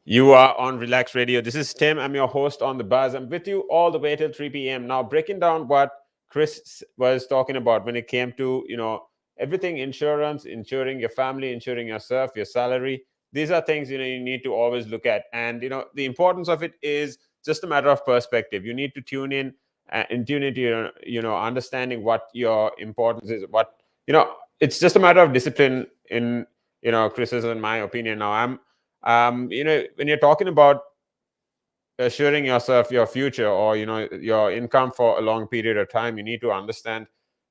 You are on Relax Radio. This is Tim. I'm your host on the buzz. I'm with you all the way till 3 p.m. Now, breaking down what Chris was talking about when it came to, everything insurance, insuring your family, insuring yourself, your salary. These are things, you need to always look at. And, the importance of it is just a matter of perspective. You need to tune in and tune into, understanding what your importance is. It's just a matter of discipline in, Chris's and my opinion. Now, when you're talking about assuring yourself your future or your income for a long period of time, you need to understand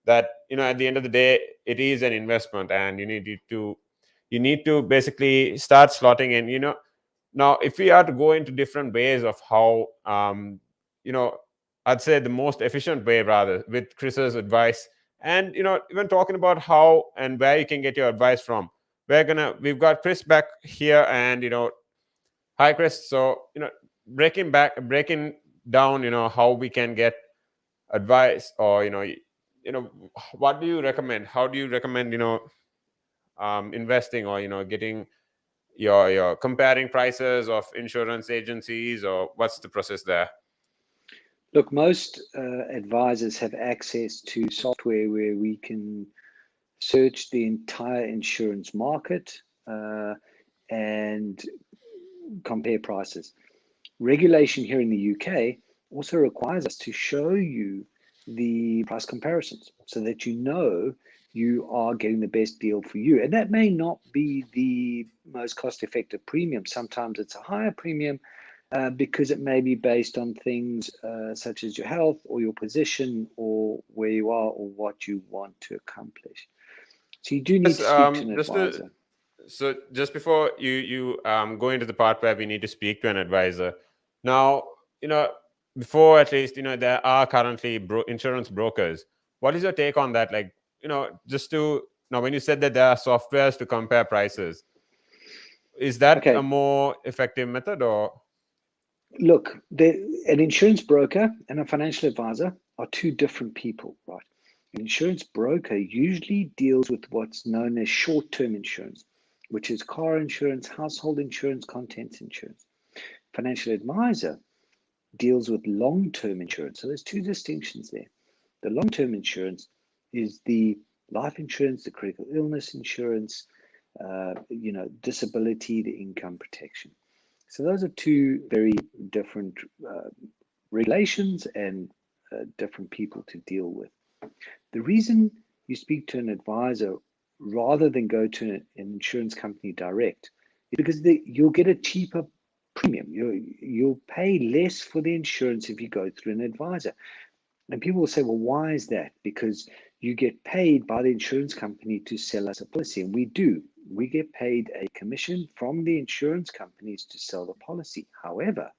that at the end of the day it is an investment, and you need to basically start slotting in. Now, if we are to go into different ways of how you know I'd say the most efficient way, rather, with Chris's advice, and even talking about how and where you can get your advice from, we've got Chris back here. And hi, Chris. So, breaking down, how we can get advice, or what do you recommend? How do you recommend, investing, or getting your comparing prices of insurance agencies, or what's the process there? Look, most advisors have access to software where we can search the entire insurance market and compare prices. Regulation here in the UK also requires us to show you the price comparisons so that you know you are getting the best deal for you. And that may not be the most cost effective premium. Sometimes it's a higher premium because it may be based on things such as your health or your position or where you are or what you want to accomplish. So you do need Yes, to speak to an advisor. just before you go into the part where we need to speak to an advisor. Now, you know, before, at least, there are currently insurance brokers. What is your take on that? Like, just to now, when you said that there are softwares to compare prices, is that a Okay, more effective method, or? look, an insurance broker and a financial advisor are two different people, right? An insurance broker usually deals with what's known as short-term insurance, which is car insurance, household insurance, contents insurance. Financial advisor deals with long-term insurance. So there's two distinctions there. The long-term insurance is the life insurance, the critical illness insurance, disability, the income protection. So those are two very different regulations and different people to deal with. The reason you speak to an advisor rather than go to an insurance company direct is because you'll get a cheaper premium. You'll pay less for the insurance if you go through an advisor. And people will say, well, why is that? Because you get paid by the insurance company to sell us a policy. And we do. We get paid a commission from the insurance companies to sell the policy. However,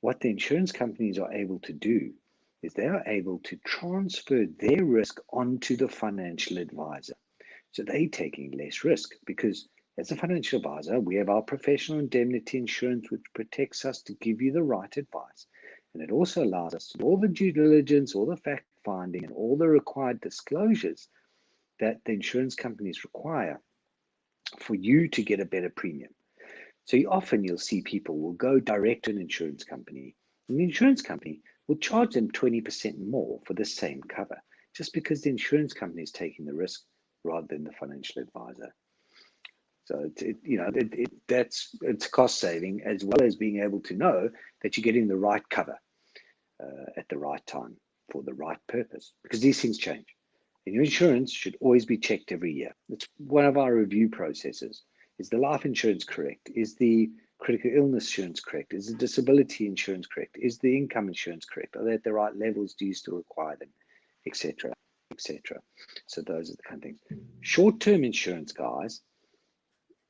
what the insurance companies are able to do is they are able to transfer their risk onto the financial advisor. So they're taking less risk because as a financial advisor, we have our professional indemnity insurance, which protects us to give you the right advice. And it also allows us to do all the due diligence, all the fact finding, and all the required disclosures that the insurance companies require for you to get a better premium. So often you'll see people will go direct to an insurance company, and the insurance company will charge them 20% more for the same cover, just because the insurance company is taking the risk rather than the financial advisor. So it's cost saving as well as being able to know that you're getting the right cover at the right time for the right purpose, because these things change. And your insurance should always be checked every year. It's one of our review processes. Is the life insurance correct? Is the critical illness insurance correct? Is the disability insurance correct? Is the income insurance correct? Are they at the right levels? Do you still require them? Etc. Etc. So those are the kind of things. Short-term insurance, guys,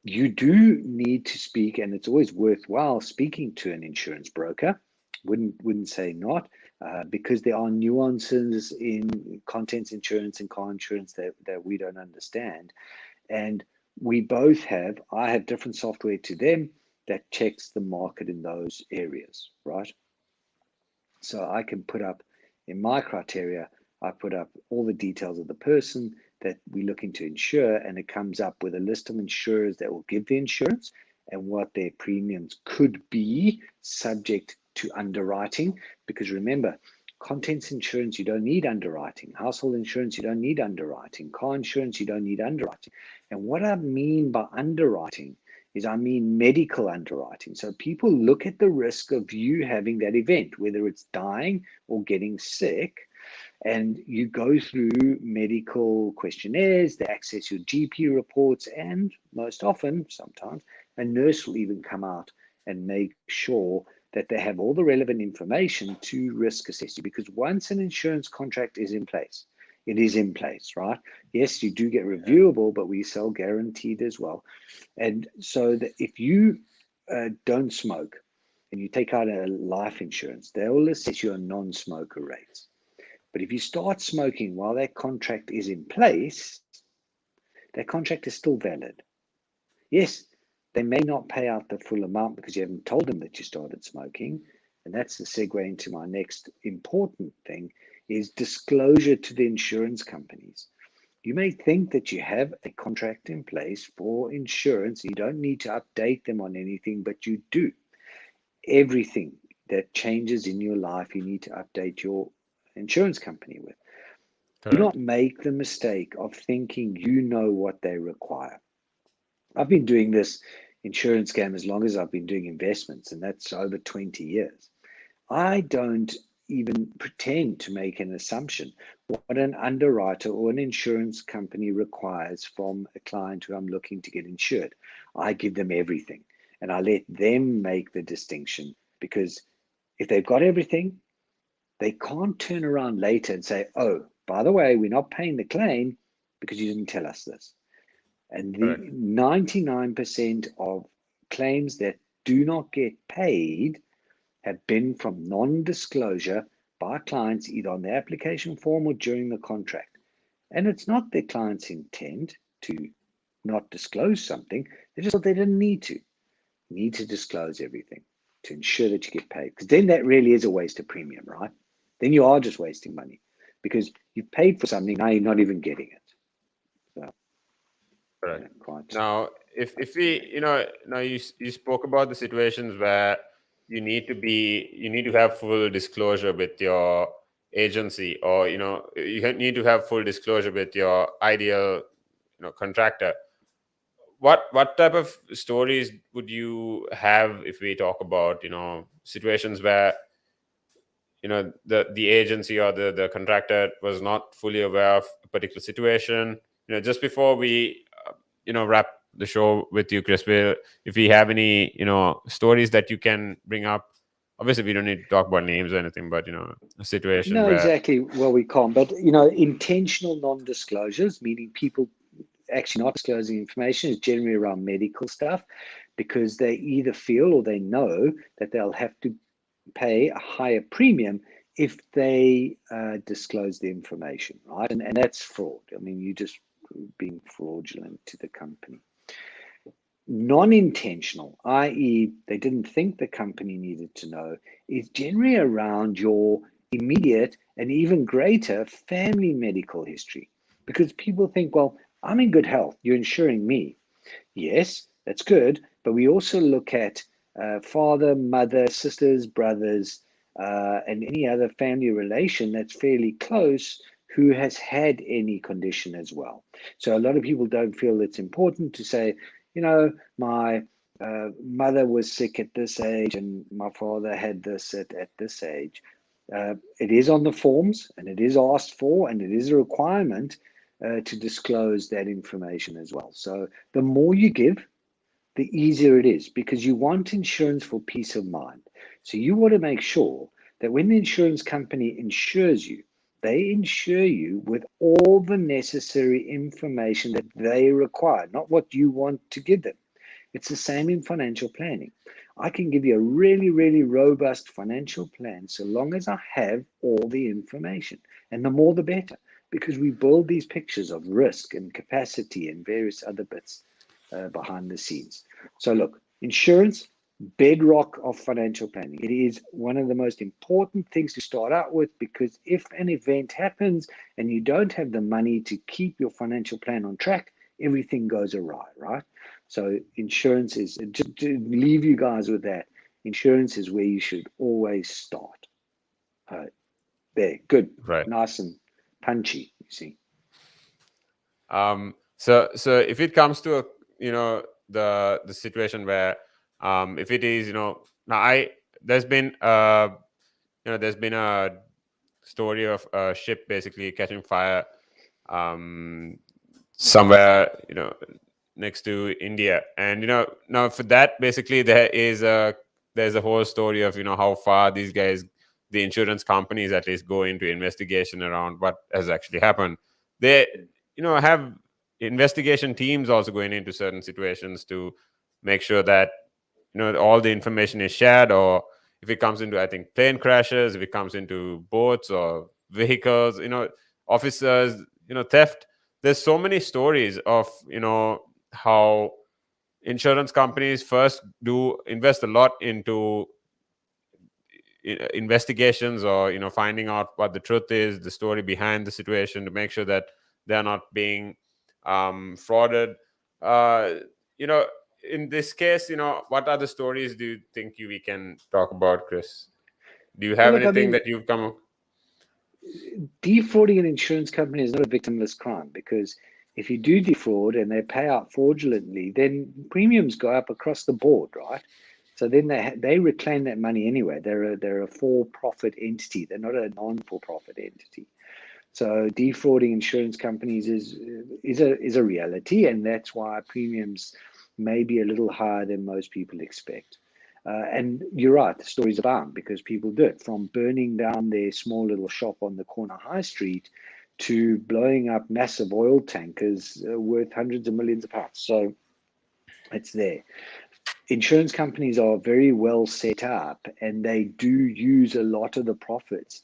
you do need to speak, and it's always worthwhile speaking to an insurance broker. Wouldn't say not, because there are nuances in contents insurance and car insurance that we don't understand. And I have different software to them that checks the market in those areas, right? So I can put up in my criteria, I put up all the details of the person that we're looking to insure, and it comes up with a list of insurers that will give the insurance. and what their premiums could be subject to underwriting. Because remember, contents insurance, you don't need underwriting. Household insurance, you don't need underwriting. Car insurance, you don't need underwriting. And what I mean by underwriting is I mean medical underwriting. So people look at the risk of you having that event, whether it's dying or getting sick, and you go through medical questionnaires, they access your GP reports, and most often, sometimes, a nurse will even come out and make sure that they have all the relevant information to risk assess you. Because once an insurance contract is in place, it is in place, right? Yes, you do get reviewable, but we sell guaranteed as well. And so that if you don't smoke and you take out a life insurance, they will assess you on non-smoker rates. But if you start smoking while that contract is in place, that contract is still valid. Yes, they may not pay out the full amount because you haven't told them that you started smoking. And that's the segue into my next important thing is disclosure to the insurance companies. You may think that you have a contract in place for insurance. You don't need to update them on anything, but you do. Everything that changes in your life, you need to update your insurance company with. Do not Correct. make the mistake of thinking you know what they require. I've been doing this insurance game as long as I've been doing investments, and that's over 20 years. I don't even pretend to make an assumption what an underwriter or an insurance company requires from a client who I'm looking to get insured. I give them everything and I let them make the distinction, because if they've got everything, they can't turn around later and say, oh, by the way, we're not paying the claim because you didn't tell us this. And the Correct. 99% of claims that do not get paid have been from non-disclosure by clients either on the application form or during the contract. And it's not their client's intent to not disclose something. They just thought they didn't need to. You need to disclose everything to ensure that you get paid. Because then that really is a waste of premium, right? Then you are just wasting money because you've paid for something, now you're not even getting it. So, Correct. yeah, quite. Now, if we, now you spoke about the situations where you need to have full disclosure with your agency, or you need to have full disclosure with your ideal contractor. What type of stories would you have if we talk about situations where the agency or the contractor was not fully aware of a particular situation? Just before we wrap the show with you, Chris, if we have any stories that you can bring up. Obviously we don't need to talk about names or anything, but a situation No, where. exactly. Well, we can't. But, intentional non-disclosures, meaning people actually not disclosing information, is generally around medical stuff because they either feel or they know that they'll have to pay a higher premium if they disclose the information, right? And that's fraud. I mean, you just being fraudulent to the company. Non-intentional, i.e., they didn't think the company needed to know, is generally around your immediate and even greater family medical history. Because people think, well, I'm in good health, you're insuring me. Yes, that's good, but we also look at father, mother, sisters, brothers, and any other family relation that's fairly close who has had any condition as well. So a lot of people don't feel it's important to say, my mother was sick at this age and my father had this at this age. It is on the forms and it is asked for and it is a requirement to disclose that information as well. So the more you give, the easier it is, because you want insurance for peace of mind. So you want to make sure that when the insurance company insures you, they insure you with all the necessary information that they require, not what you want to give them. It's the same in financial planning. I can give you a really, really robust financial plan so long as I have all the information. And the more the better, because we build these pictures of risk and capacity and various other bits behind the scenes. So look, insurance, bedrock of financial planning. It is one of the most important things to start out with, because if an event happens and you don't have the money to keep your financial plan on track, everything goes awry, right? So insurance is, just to leave you guys with that, insurance is where you should always start. There, good, Right. nice and punchy, you see. So if it comes to the situation where if it is now there's been there's been a story of a ship basically catching fire somewhere next to India, and now for that basically there's a whole story of how far these guys, the insurance companies at least, go into investigation around what has actually happened. They have investigation teams also going into certain situations to make sure that all the information is shared, or if it comes into, I think, plane crashes, if it comes into boats or vehicles, officers, theft. There's so many stories of how insurance companies first do invest a lot into investigations, or finding out what the truth is, the story behind the situation, to make sure that they're not being frauded. uh you know in this case, what other stories do you think we can talk about, Chris? Do you Well, have look, I anything mean, that you've come? defrauding an insurance company is not a victimless crime, because if you do defraud and they pay out fraudulently, then premiums go up across the board, right? So then they reclaim that money anyway. They're a for-profit entity. They're not a non-for-profit entity. So defrauding insurance companies is a reality, and that's why premiums may be a little higher than most people expect. And you're right, the stories abound because people do it, from burning down their small little shop on the corner high street to blowing up massive oil tankers worth hundreds of millions of pounds. So it's there. Insurance companies are very well set up, and they do use a lot of the profits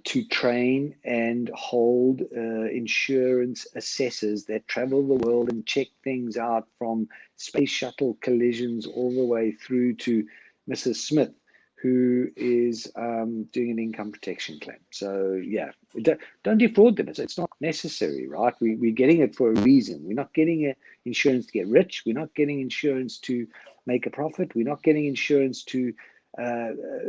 to train and hold insurance assessors that travel the world and check things out, from space shuttle collisions all the way through to Mrs. Smith, who is doing an income protection claim. So yeah, don't defraud them. It's not necessary, right? We're getting it for a reason. We're not getting insurance to get rich. We're not getting insurance to make a profit. We're not getting insurance to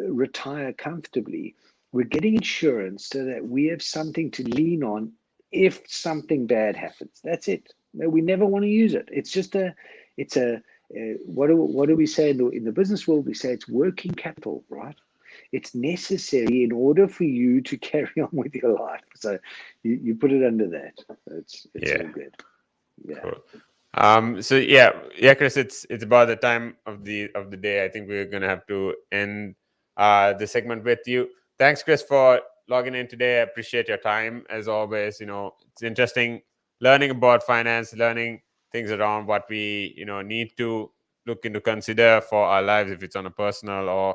retire comfortably. We're getting insurance so that we have something to lean on if something bad happens. That's it. We never want to use it. It's just what do we say in the business world? We say it's working capital, right? It's necessary in order for you to carry on with your life. So you put it under that. It's all good. Yeah. Cool. So yeah, Chris, it's about the time of the day. I think we're gonna have to end the segment with you. Thanks, Chris, for logging in today. I appreciate your time as always. It's interesting learning about finance, learning things around what we need to look into, consider for our lives, if it's on a personal or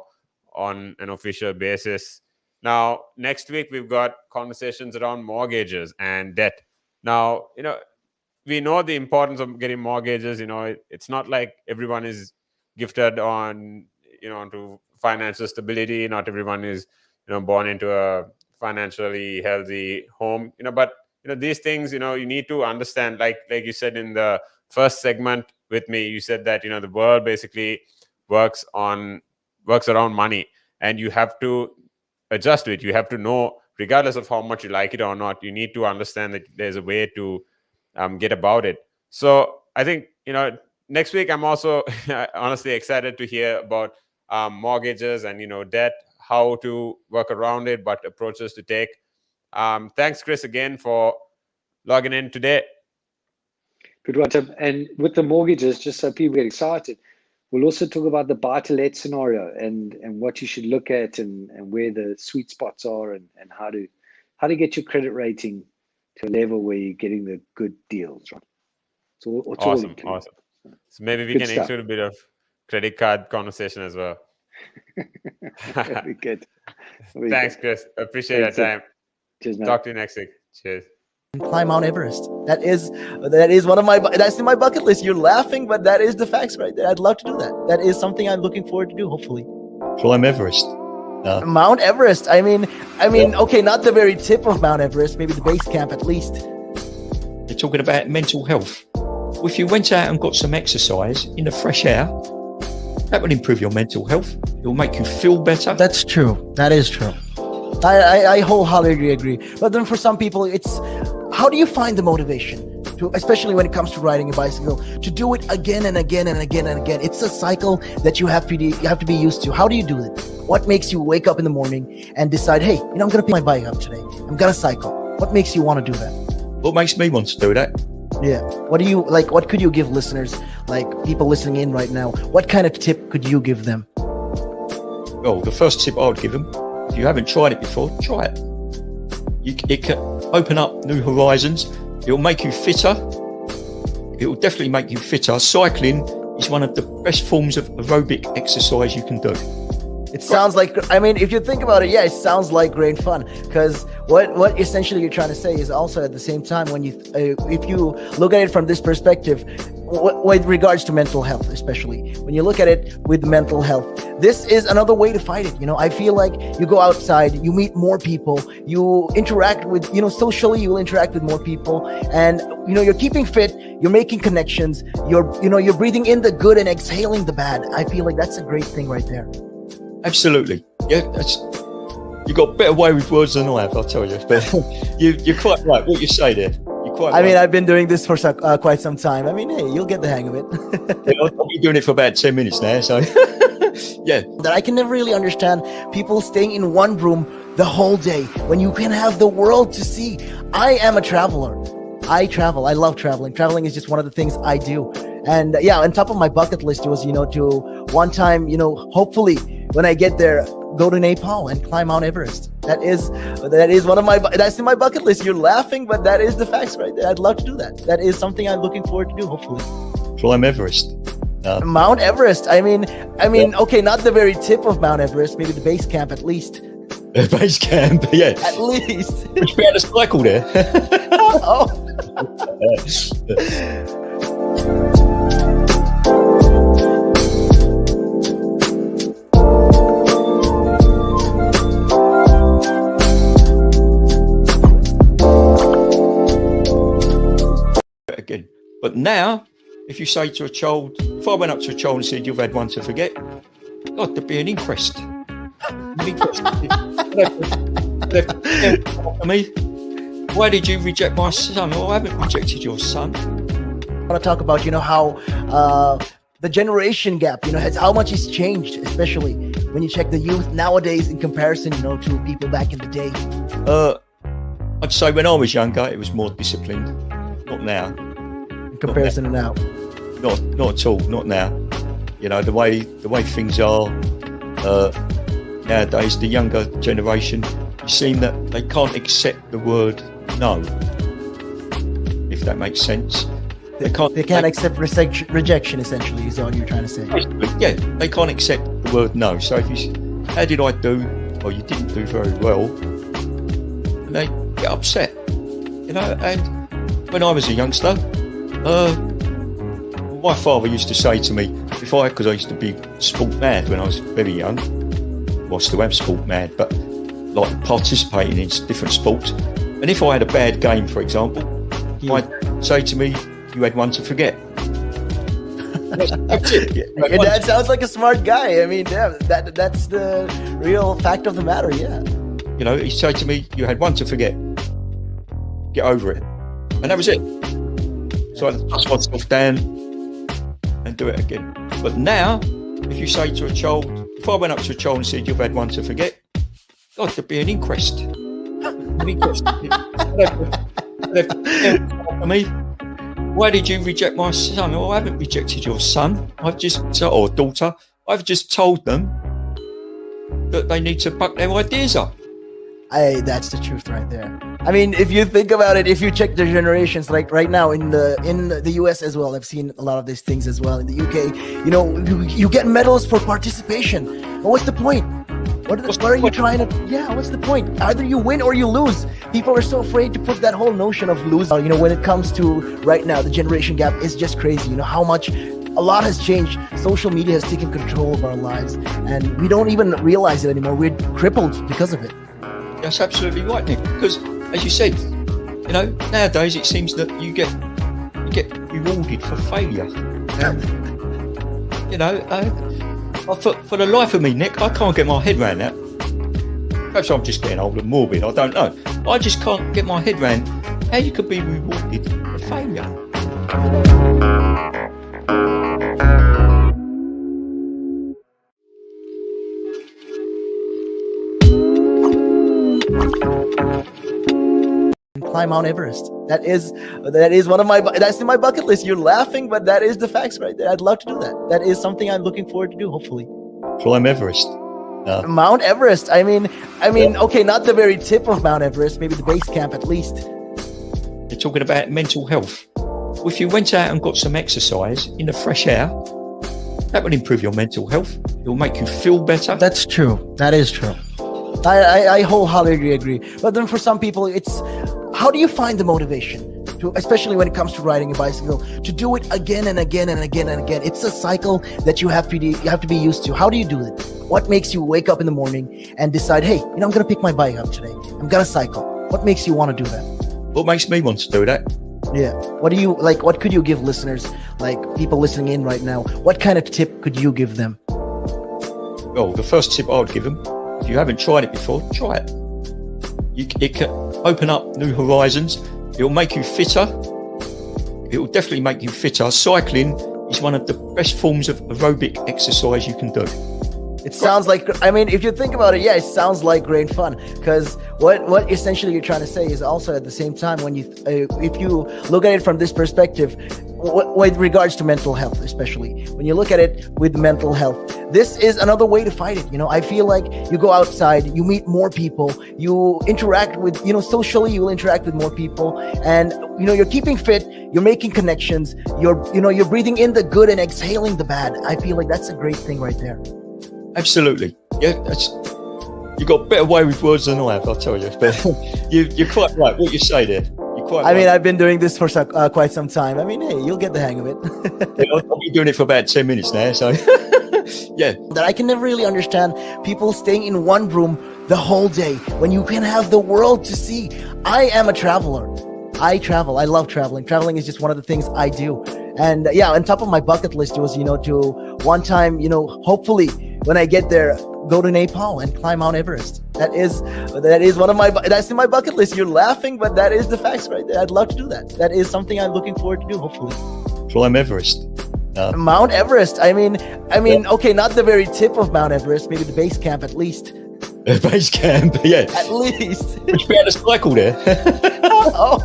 on an official basis. Now, next week we've got conversations around mortgages and debt. Now, we know the importance of getting mortgages. It's not like everyone is gifted on onto financial stability. Not everyone is born into a financially healthy home. But these things, you need to understand, like you said in the first segment with me, you said that the world basically works around money, and you have to adjust to it. You have to know, regardless of how much you like it or not, you need to understand that there's a way to get about it. So I think next week I'm also honestly excited to hear about mortgages and debt, how to work around it, what approaches to take. Thanks, Chris, again for logging in today. Good one, Tim. And with the mortgages, just so people get excited, we'll also talk about the buy-to-let scenario and what you should look at, and where the sweet spots are, and how to get your credit rating to a level where you're getting the good deals, right? It's all Awesome. included. So maybe we Good can stuff. include a bit of credit card conversation as well. Very good. Thanks, Chris. Appreciate your time. Cheers, man. Talk to you next week. Cheers. Climb Mount Everest. That is one of that's in my bucket list. You're laughing, but that is the facts right there. I'd love to do that. That is something I'm looking forward to do, hopefully. Climb Everest. Mount Everest. I mean, okay, not the very tip of Mount Everest, maybe the base camp at least. You're talking about mental health. Well, if you went out and got some exercise in the fresh air, that would improve your mental health. It will make you feel better. That's true. That is true. I wholeheartedly agree. But then for some people, it's how do you find the motivation to, especially when it comes to riding a bicycle, to do it again and again and again and again? It's a cycle that you have to be used to. How do you do it? What makes you wake up in the morning and decide, hey, I'm going to pick my bike up today. I'm going to cycle. What makes you want to do that? What makes me want to do that? Yeah. What do you like? What could you give listeners, like people listening in right now? What kind of tip could you give them? Well, the first tip I would give them, if you haven't tried it before, try it. It can open up new horizons. It'll make you fitter. It will definitely make you fitter. Cycling is one of the best forms of aerobic exercise you can do. It sounds like, I mean, if you think about it, yeah, it sounds like great fun. Because what essentially you're trying to say is also at the same time, when you, if you look at it from this perspective, with regards to mental health, especially when you look at it with mental health, this is another way to fight it. I feel like you go outside, you meet more people, you interact with, socially, you will interact with more people, and you're keeping fit, you're making connections, you're breathing in the good and exhaling the bad. I feel like that's a great thing right there. Absolutely. Yeah, you got a better way with words than I have, I'll tell you. But you're quite right. What you say there. I mean, I've been doing this for quite some time. I mean, hey, you'll get the hang of it. I've been doing it for about 10 minutes now, so yeah. That I can never really understand people staying in one room the whole day when you can have the world to see. I am a traveler. I travel. I love traveling. Traveling is just one of the things I do. And yeah, on top of my bucket list was, to one time, hopefully when I get there, go to Nepal and climb Mount Everest. That is one of that's in my bucket list. You're laughing, but that is the facts right there. I'd love to do that. That is something I'm looking forward to do, hopefully. Climb Everest. Mount Everest. I mean, okay, not the very tip of Mount Everest, maybe the base camp at least. Base camp, yeah. At least. Would you be able to cycle there? Oh. Again. But now, if you say to a child, if I went up to a child and said, you've had one to forget, God, there'd be an inquest. Me, why did you reject my son? Well, I haven't rejected your son. I want to talk about, how the generation gap, how much it's changed, especially when you check the youth nowadays in comparison, to people back in the day. I'd say when I was younger, it was more disciplined. Not now. In comparison to now. Not at all. Not now. The way things are nowadays, the younger generation, you seem that they can't accept the word no. If that makes sense. They can't accept rejection, essentially, is all you're trying to say. Yeah, they can't accept the word no. So if you, how did I do? Or you didn't do very well, and they get upset. And when I was a youngster, my father used to say to me, because I used to be sport mad when I was very young. Well, I still am sport mad, but like participating in different sports. And if I had a bad game, for example, I'd say to me, you had one to forget. That's it. Your dad sounds like a smart guy. I mean, yeah, that's the real fact of the matter, yeah. He'd say to me, you had one to forget. Get over it. And that was it. So I'd dust myself down and do it again. But now, if you say to a child, if I went up to a child and said, you've had one to forget, God, there'd be an inquest. An inquest. Me, why did you reject my son? Well, I haven't rejected your son. Or daughter. I've just told them that they need to buck their ideas up. That's the truth right there. I mean, if you think about it, if you check the generations, like right now in the US as well, I've seen a lot of these things as well. In the UK, you get medals for participation. But what's the point? What are you trying to? Yeah, what's the point? Either you win or you lose. People are so afraid to put that whole notion of losing. When it comes to right now, the generation gap is just crazy. How much. A lot has changed. Social media has taken control of our lives, and we don't even realize it anymore. We're crippled because of it. That's absolutely right, Nick. Because, as you said, nowadays it seems that you get get rewarded for failure. You know, for the life of me, Nick, I can't get my head around that. Perhaps I'm just getting old and morbid, I don't know. I just can't get my head around how you could be rewarded for failure. Climb Mount Everest. That is one of that's in my bucket list. You're laughing, but that is the facts right there. I'd love to do that. That is something I'm looking forward to do, hopefully. Climb Everest. Mount Everest. I mean, okay, not the very tip of Mount Everest, maybe the base camp at least. You're talking about mental health. Well, if you went out and got some exercise in the fresh air, that would improve your mental health. It will make you feel better. That's true. That is true. I wholeheartedly agree. But then for some people, it's how do you find the motivation to, especially when it comes to riding a bicycle, to do it again and again and again and again? It's a cycle that you have to be used to. How do you do it? What makes you wake up in the morning and decide, hey, I'm going to pick my bike up today. I'm going to cycle. What makes you want to do that? What makes me want to do that? Yeah. What do you like? What could you give listeners, like people listening in right now? What kind of tip could you give them? Well, the first tip I would give them, if you haven't tried it before, try it. It can open up new horizons. It'll make you fitter. It will definitely make you fitter. Cycling is one of the best forms of aerobic exercise you can do. It sounds like, I mean, if you think about it, yeah, it sounds like great fun. Because what essentially you're trying to say is also at the same time, when you, if you look at it from this perspective, with regards to mental health, especially when you look at it with mental health, this is another way to fight it. I feel like you go outside, you meet more people, you interact with, socially, you will interact with more people, and you're keeping fit, you're making connections, you're breathing in the good and exhaling the bad. I feel like that's a great thing right there. Absolutely. Yeah, you got a better way with words than I have, I'll tell you. But you're quite right. What you say there. You're quite right. I mean, I've been doing this for quite some time. I mean, hey, you'll get the hang of it. I've been doing it for about 10 minutes now, so yeah. That I can never really understand people staying in one room the whole day when you can have the world to see. I am a traveler. I travel. I love traveling. Traveling is just one of the things I do. And yeah, on top of my bucket list was, to one time, hopefully when I get there, go to Nepal and climb Mount Everest. That is one of that's in my bucket list. You're laughing, but that is the facts right there. I'd love to do that. That is something I'm looking forward to do, hopefully. Climb Everest. Mount Everest. I mean, okay, not the very tip of Mount Everest, maybe the base camp at least. Base camp, yeah. At least. Would you be able to cycle there? Oh.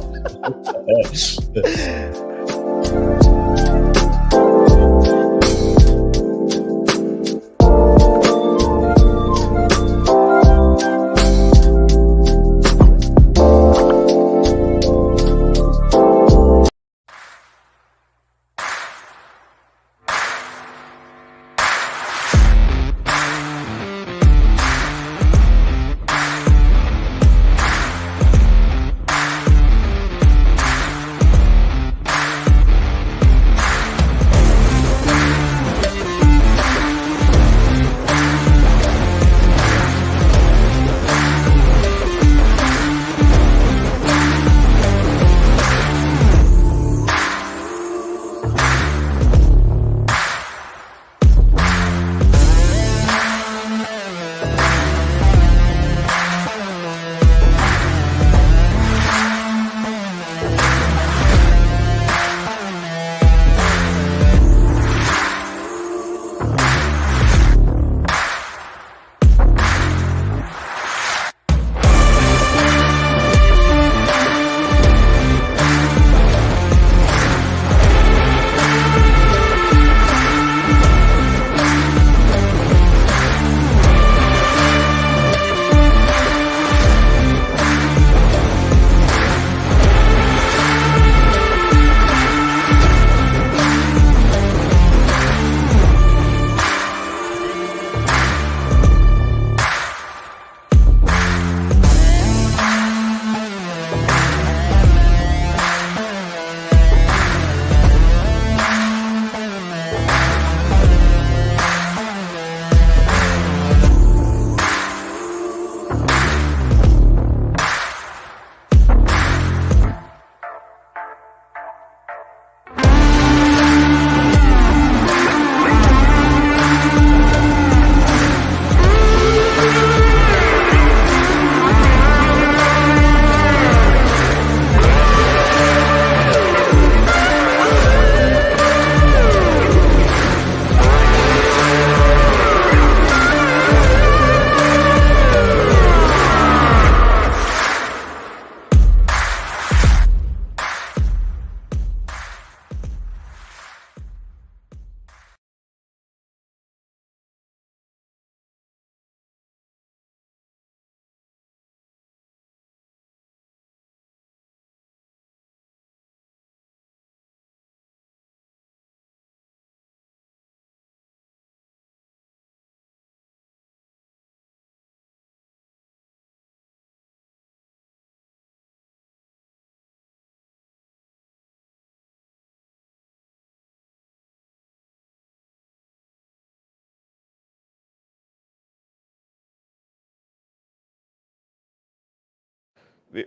we,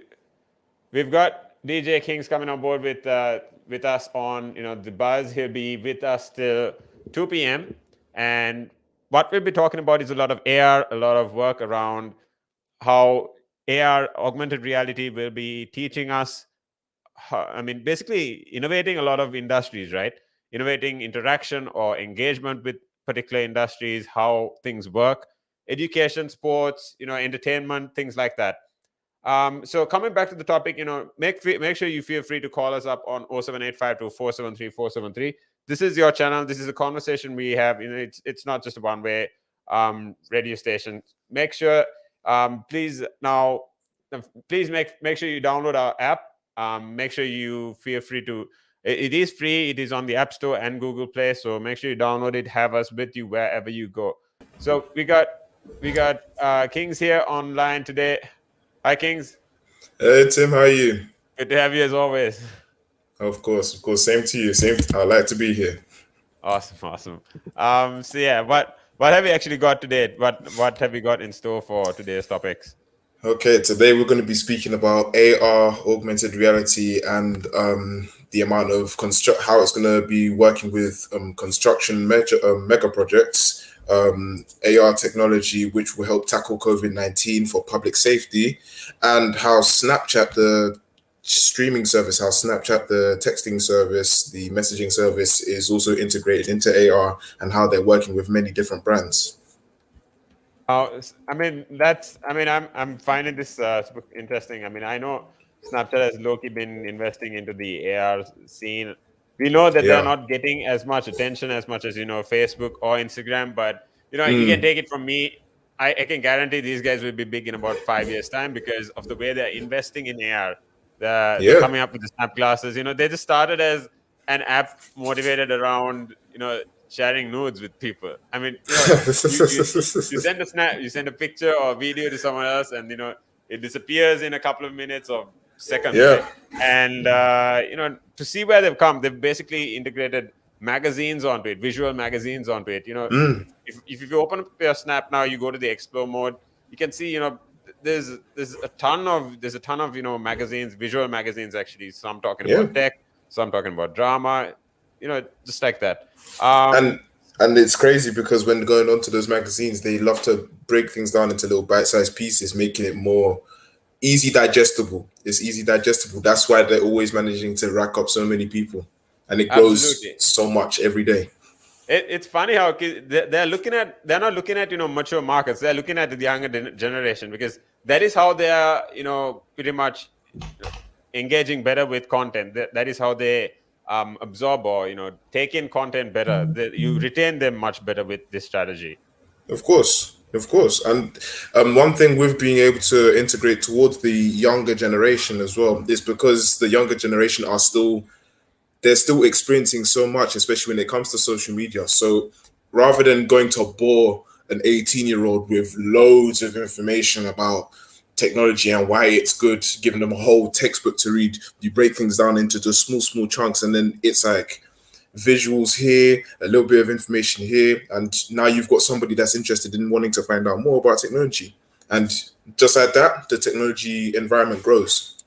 we've got DJ Kings coming on board with us on the buzz. He'll be with us till 2 p.m. and what we'll be talking about is a lot of AR, a lot of work around how AR, augmented reality, will be teaching us. Basically innovating a lot of industries, right? Innovating interaction or engagement with particular industries, how things work, education, sports, entertainment, things like that. So coming back to the topic, make sure you feel free to call us up on 07852 This is your channel. This is a conversation we have. It's not just a one-way radio station. Make sure, please make sure you download our app. Make sure you feel free to. It is free. It is on the App Store and Google Play. So make sure you download it. Have us with you wherever you go. So we got Kings here online today. Hi, Kings. Hey, Tim, how are you? Good to have you as always. Of course. Same to you. I'd like to be here. Awesome. So yeah, what have you actually got today? What have you got in store for today's topics? Okay, today we're going to be speaking about AR, augmented reality, and the amount of how it's going to be working with construction mega projects, AR technology, which will help tackle COVID-19 for public safety, and how Snapchat, the streaming service, how Snapchat, the texting service, the messaging service, is also integrated into AR, and how they're working with many different brands. I'm finding this super interesting. I know Snapchat has low-key been investing into the AR scene. We know that they're not getting as much attention as much as Facebook or Instagram, but you can take it from me. I can guarantee these guys will be big in about 5 years' time because of the way they're investing in AR. They're coming up with the Snap glasses. They just started as an app motivated around sharing nudes with people. You send a snap, you send a picture or video to someone else, and it disappears in a couple of minutes or seconds. Right? And to see where they've come, they've basically integrated magazines onto it, visual magazines onto it. If you open up your Snap now, you go to the explore mode, you can see there's a ton of magazines, visual magazines actually. Some talking about tech, some talking about drama. Just like that. And it's crazy because when going onto those magazines, they love to break things down into little bite-sized pieces, making it more easy digestible. It's easy digestible. That's why they're always managing to rack up so many people, and it grows so much every day. It's funny how they're not looking at mature markets. They're looking at the younger generation because that is how they are pretty much engaging better with content. That is how they absorb or take in content better. You retain them much better with this strategy. Of course. And one thing with being able to integrate towards the younger generation as well is because the younger generation they're still experiencing so much, especially when it comes to social media. So rather than going to bore an 18-year-old with loads of information about technology and why it's good, giving them a whole textbook to read, you break things down into just small chunks, and then it's like visuals here, a little bit of information here, and now you've got somebody that's interested in wanting to find out more about technology, and just like that, the technology environment grows.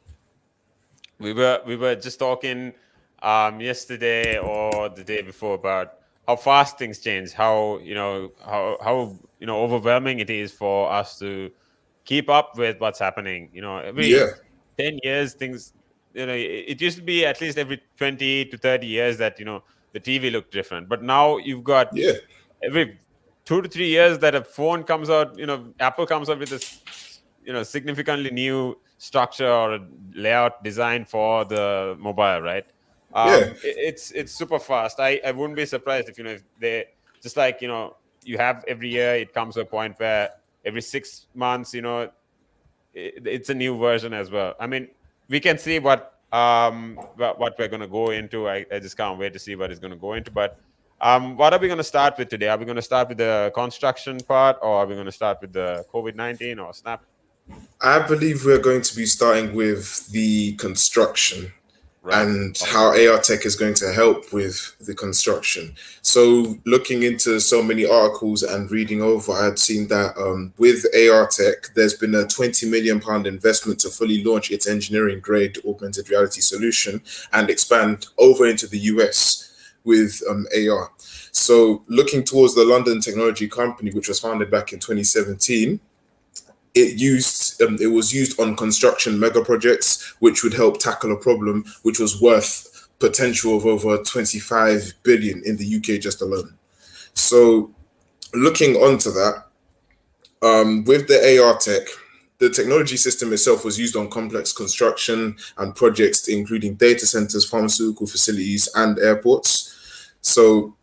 We were just talking yesterday or the day before about how fast things change, how overwhelming it is for us to keep up with what's happening. Every 10 years, things, it used to be at least every 20 to 30 years that, the TV looked different. But now you've got every 2 to 3 years that a phone comes out, Apple comes out with this, significantly new structure or layout design for the mobile, right? It's super fast. I wouldn't be surprised if they just like you have every year it comes to a point where every 6 months it's a new version as well. We can see what we're going to go into. I just can't wait to see what it's going to go into. But what are we going to start with today? Are we going to start with the construction part, or are we going to start with the COVID-19 or Snap? I believe we're going to be starting with the construction. and how AR tech is going to help with the construction. So looking into so many articles and reading over, I had seen that with AR tech, there's been a £20 million investment to fully launch its engineering grade augmented reality solution and expand over into the US with AR. So looking towards the London technology company, which was founded back in 2017, it was used on construction mega projects, which would help tackle a problem which was worth potential of over 25 billion in the UK just alone. So looking onto that, with the AR tech, the technology system itself was used on complex construction and projects, including data centers, pharmaceutical facilities, and airports. So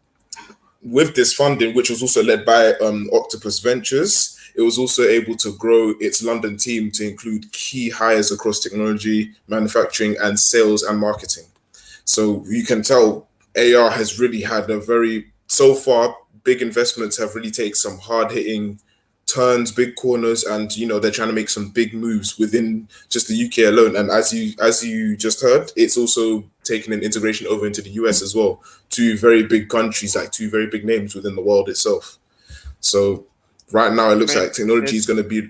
with this funding, which was also led by Octopus Ventures, it was also able to grow its London team to include key hires across technology, manufacturing, and sales and marketing. So you can tell AR has really had so far, big investments have really taken some hard-hitting turns, big corners, and they're trying to make some big moves within just the UK alone. And as you just heard, it's also taken an integration over into the US as well. Two very big countries, like two very big names within the world itself. So right now, it looks like technology is going to be.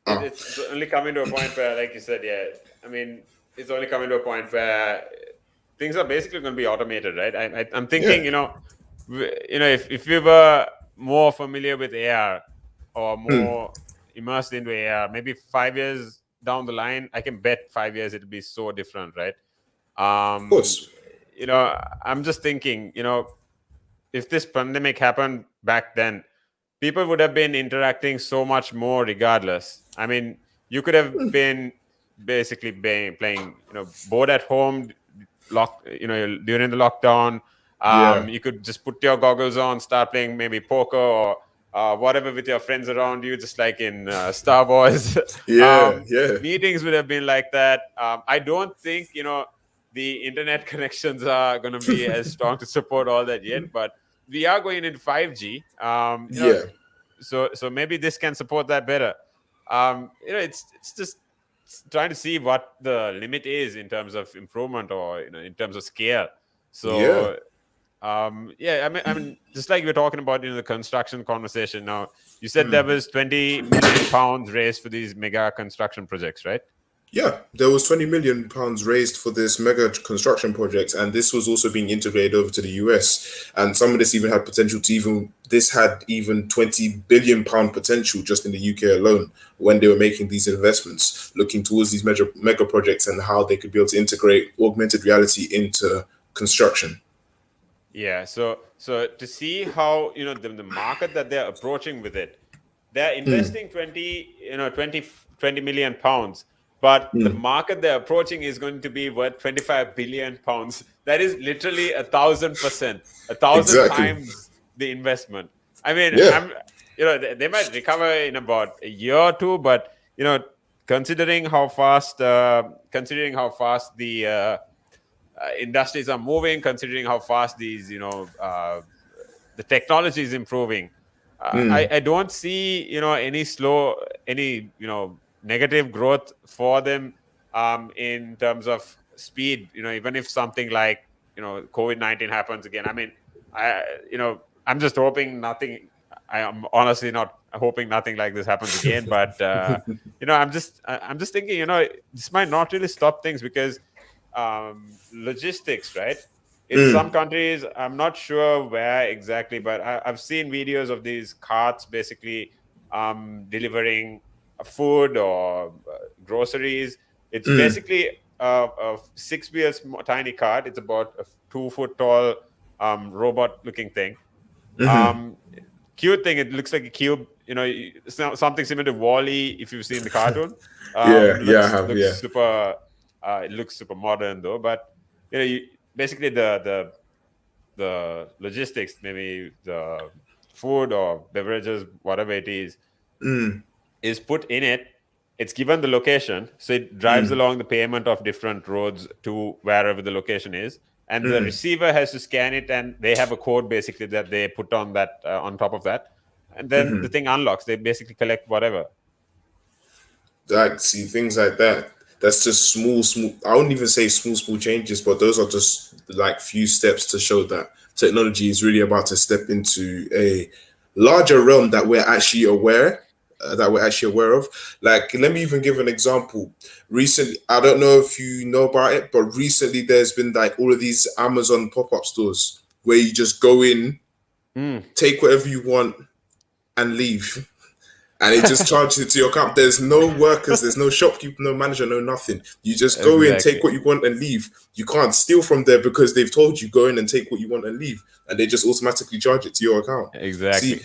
It's only coming to a point where, like you said, it's only coming to a point where things are basically going to be automated, right? I'm thinking, if we were more familiar with AR or more immersed into AR, maybe 5 years down the line, I can bet 5 years it'll be so different, right? Of course. I'm just thinking, if this pandemic happened back then, people would have been interacting so much more regardless. I mean, you could have been basically playing, bored at home, during the lockdown. You could just put your goggles on, start playing maybe poker or whatever with your friends around you, just like in Star Wars. Meetings would have been like that. I don't think, the internet connections are going to be as strong to support all that yet, but we are going into 5G. So maybe this can support that better. It's just trying to see what the limit is in terms of improvement or in terms of scale. So I mean, just like we're talking about in the construction conversation now, you said there was 20 million pounds raised for these mega construction projects, right? Yeah, there was 20 million pounds raised for this mega construction project, and this was also being integrated over to the US. And some of this even had potential to even 20 billion pound potential just in the UK alone when they were making these investments, looking towards these mega projects and how they could be able to integrate augmented reality into construction. Yeah, so to see how the market that they're approaching with it, they're investing 20 million pounds. But the market they're approaching is going to be worth 25 billion pounds. That is literally 1,000%, 1,000 times the investment. I mean, they might recover in about a year or two, but considering how fast the industries are moving, considering how fast these the technology is improving, I don't see any negative growth for them in terms of speed. Even if something like COVID-19 happens again, I mean, I'm just hoping nothing. I am honestly not hoping nothing like this happens again. But I'm just thinking, this might not really stop things because logistics, right? In some countries, I'm not sure where exactly, but I've seen videos of these carts basically delivering food or groceries. It's basically a 6 wheels tiny cart. It's about a 2 foot tall robot-looking thing. Cute thing. It looks like a cube. It's something similar to Wall-E if you've seen the cartoon. I have. Super. It looks super modern though, but basically the logistics, maybe the food or beverages, whatever it is put in it. It's given the location, so it drives along the pavement of different roads to wherever the location is, and the receiver has to scan it, and they have a code basically that they put on that on top of that, and then the thing unlocks. They basically collect whatever. See, things like that. that's just small. I wouldn't even say small changes, but those are just like few steps to show that technology is really about to step into a larger realm that we're actually aware. That we're actually aware of. Like, let me even give an example. Recently, I don't know if you know about it, but recently there's been like all of these Amazon pop-up stores where you just go in, take whatever you want, and leave. And it just charges it to your account. There's no workers, there's no shopkeeper, no manager, no nothing. You just go in, take Exactly. what you want, and leave. You can't steal from there because they've told you go in and take what you want and leave, and they just automatically charge it to your account. See, Exactly.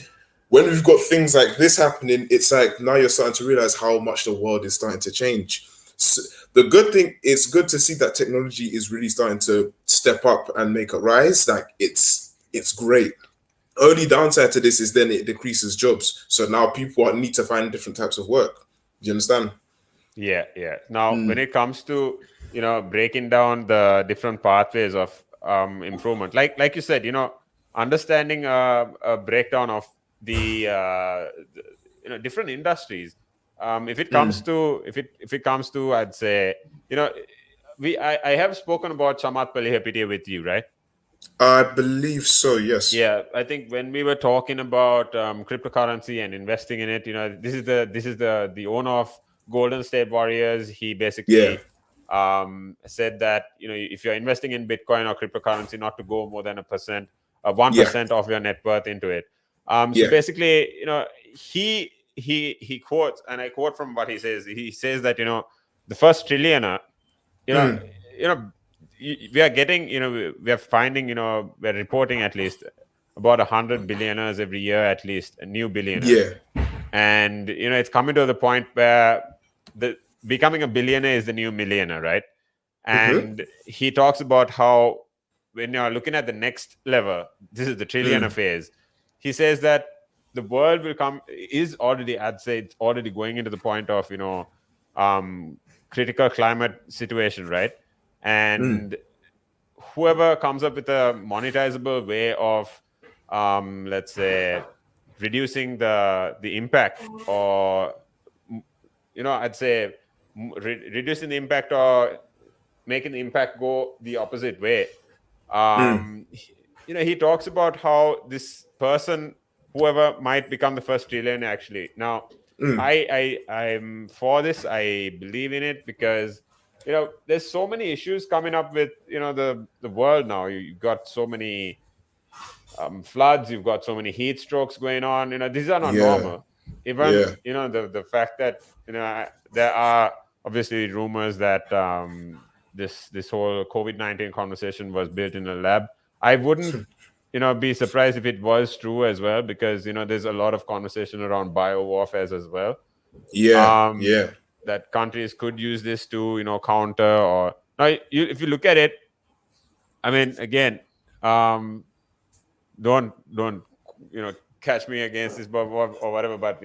when we've got things like this happening, it's like now you're starting to realize how much the world is starting to change. So the good thing, it's good to see that technology is really starting to step up and make a rise. Like it's great. Only downside to this is then it decreases jobs. So now people need to find different types of work. Do you understand? Yeah, yeah. Now, when it comes to breaking down the different pathways of improvement, like you said, understanding a breakdown of the different industries. If it comes to if it comes to, I'd say, I have spoken about Chamat Palihapitiya with you, right? I believe so. Yes. Yeah, I think when we were talking about cryptocurrency and investing in it, this is the owner of Golden State Warriors. He Yeah. basically said that if you're investing in Bitcoin or cryptocurrency, not to go more than 1% of your net worth into it. So Yeah. basically, he quotes, and I quote from what he says. He says that the first trillionaire, you know, you know, we are getting, we are finding, we're reporting at least about 100 billionaires every year, at least new billionaires. Yeah. And it's coming to the point where the becoming a billionaire is the new millionaire, right? And he talks about how when you're looking at the next level, this is the trillionaire phase. He says that the world is already, I'd say, it's already going into the point of critical climate situation, right? And whoever comes up with a monetizable way of let's say reducing the impact, or I'd say reducing the impact or making the impact go the opposite way. He talks about how this person, whoever might become the first trillionaire, actually. Now, I'm for this. I believe in it because there's so many issues coming up with the world now. You've got so many floods. You've got so many heat strokes going on. These are not Yeah. normal. Even Yeah. the fact that there are obviously rumors that this whole COVID-19 conversation was built in a lab. I wouldn't be surprised if it was true as well, because there's a lot of conversation around bio warfare as well. Yeah. Yeah. That countries could use this to counter, or now if you look at it, I mean, again, don't catch me against this, or whatever, but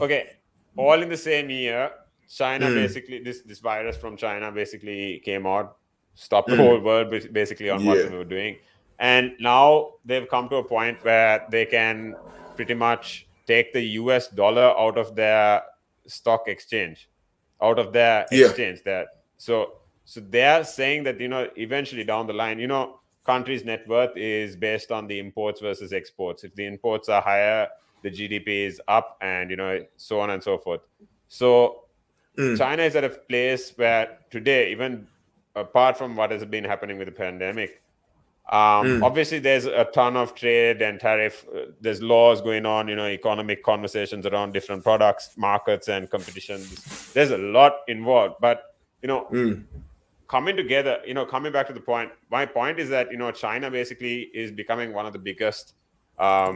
okay, all in the same year, China basically, this virus from China basically came out, stopped the whole world basically on what Yeah. we were doing. And now they've come to a point where they can pretty much take the US dollar out of their stock exchange, out of their Yeah. exchange there. So they're saying that eventually down the line, countries' net worth is based on the imports versus exports. If the imports are higher, the GDP is up, and so on and so forth. So China is at a place where today, even apart from what has been happening with the pandemic, obviously there's a ton of trade and tariff. There's laws going on, economic conversations around different products, markets, and competitions. There's a lot involved, but coming together, coming back to the point, my point is that China basically is becoming one of the biggest or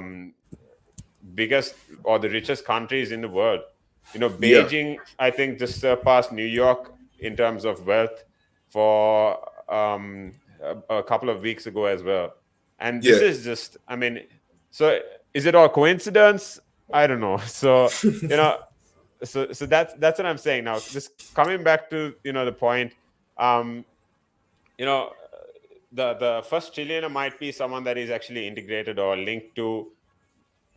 the richest countries in the world. Yeah. Beijing, I think, just surpassed New York in terms of wealth for a couple of weeks ago as well. And this Yeah. is just, I mean, so is it all coincidence? I don't know. So so that's what I'm saying. Now, just coming back to the point, um the first trillionaire might be someone that is actually integrated or linked to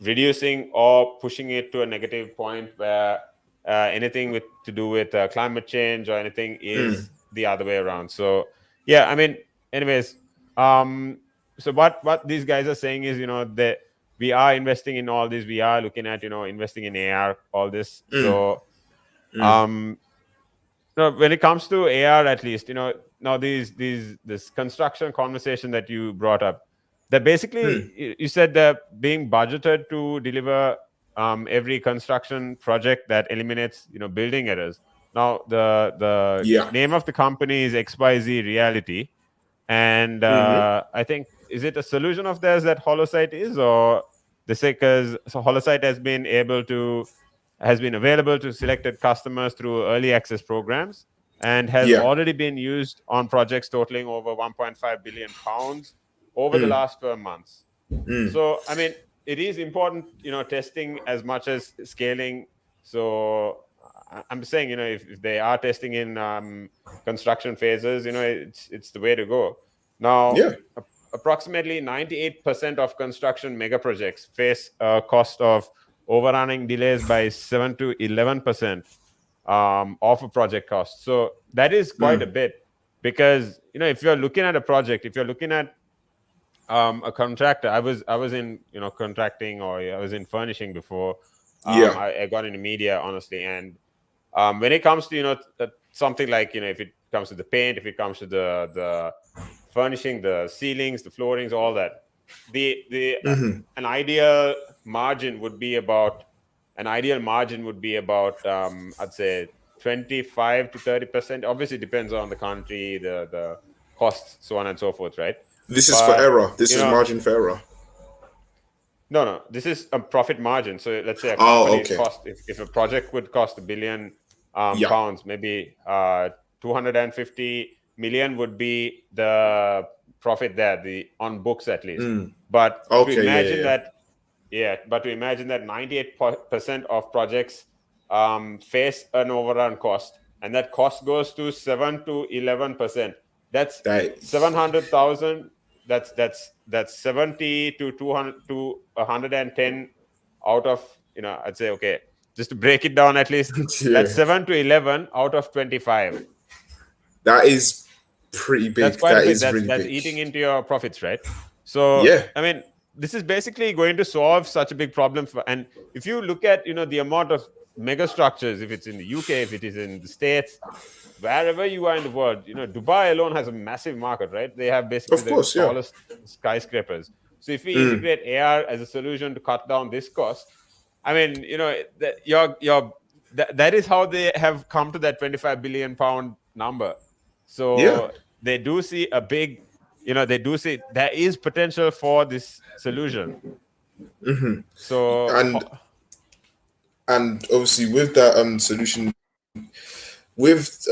reducing or pushing it to a negative point where anything to do with climate change or anything is the other way around. So yeah, I mean, anyways, so what these guys are saying is, that we are investing in all this. We are looking at, investing in AR, all this. So when it comes to AR, at least, now this construction conversation that you brought up, that basically you said that being budgeted to deliver every construction project that eliminates, building errors. Now the Yeah. name of the company is XYZ Reality, and I think, is it a solution of theirs that HoloSite is, or the because so HoloSite has been available to selected customers through early access programs and has Yeah. already been used on projects totaling over 1.5 billion pounds over the last 12 months. So, I mean, it is important, testing as much as scaling. So I'm saying, if they are testing in construction phases, it's the way to go. Now, Yeah. approximately 98% of construction mega projects face a cost of overrunning delays by 7 to 11% of a project cost. So that is quite a bit, because if you're looking at a project, if you're looking at a contractor, I was in contracting, or I was in furnishing before. Yeah. I got into media, honestly, and when it comes to something like, if it comes to the paint, if it comes to the furnishing, the ceilings, the floorings, all that, the an ideal margin would be about I'd say 25 to 30%. Obviously depends on the country, the costs, so on and so forth, right? This is for But error. This is margin for error. no, this is a profit margin. So let's say a Oh, company okay. if a project would cost £1 billion Yeah. pounds, maybe 250 million would be the profit there, the on books at least. But to Okay. imagine Yeah. that, but to imagine that 98% of projects face an overrun cost, and that cost goes to 7 to 11%. That's That 700,000. That's 70 to 200 to 110 out of, I'd say, okay, just to break it down, at least yeah. that's 7 to 11 out of 25. That is pretty big. That's quite a That bit. is That's really that's big. eating into your profits, right? So Yeah. I mean, this is basically going to solve such a big problem and if you look at the amount of mega structures, if it's in the UK, if it is in the States, wherever you are in the world, Dubai alone has a massive market, right? They have basically Of the course. Yeah. tallest skyscrapers. So if we integrate AR as a solution to cut down this cost, I mean, that is how they have come to that 25 billion pound number. Yeah. So they do see a big, they do see there is potential for this solution. So And obviously with that solution, with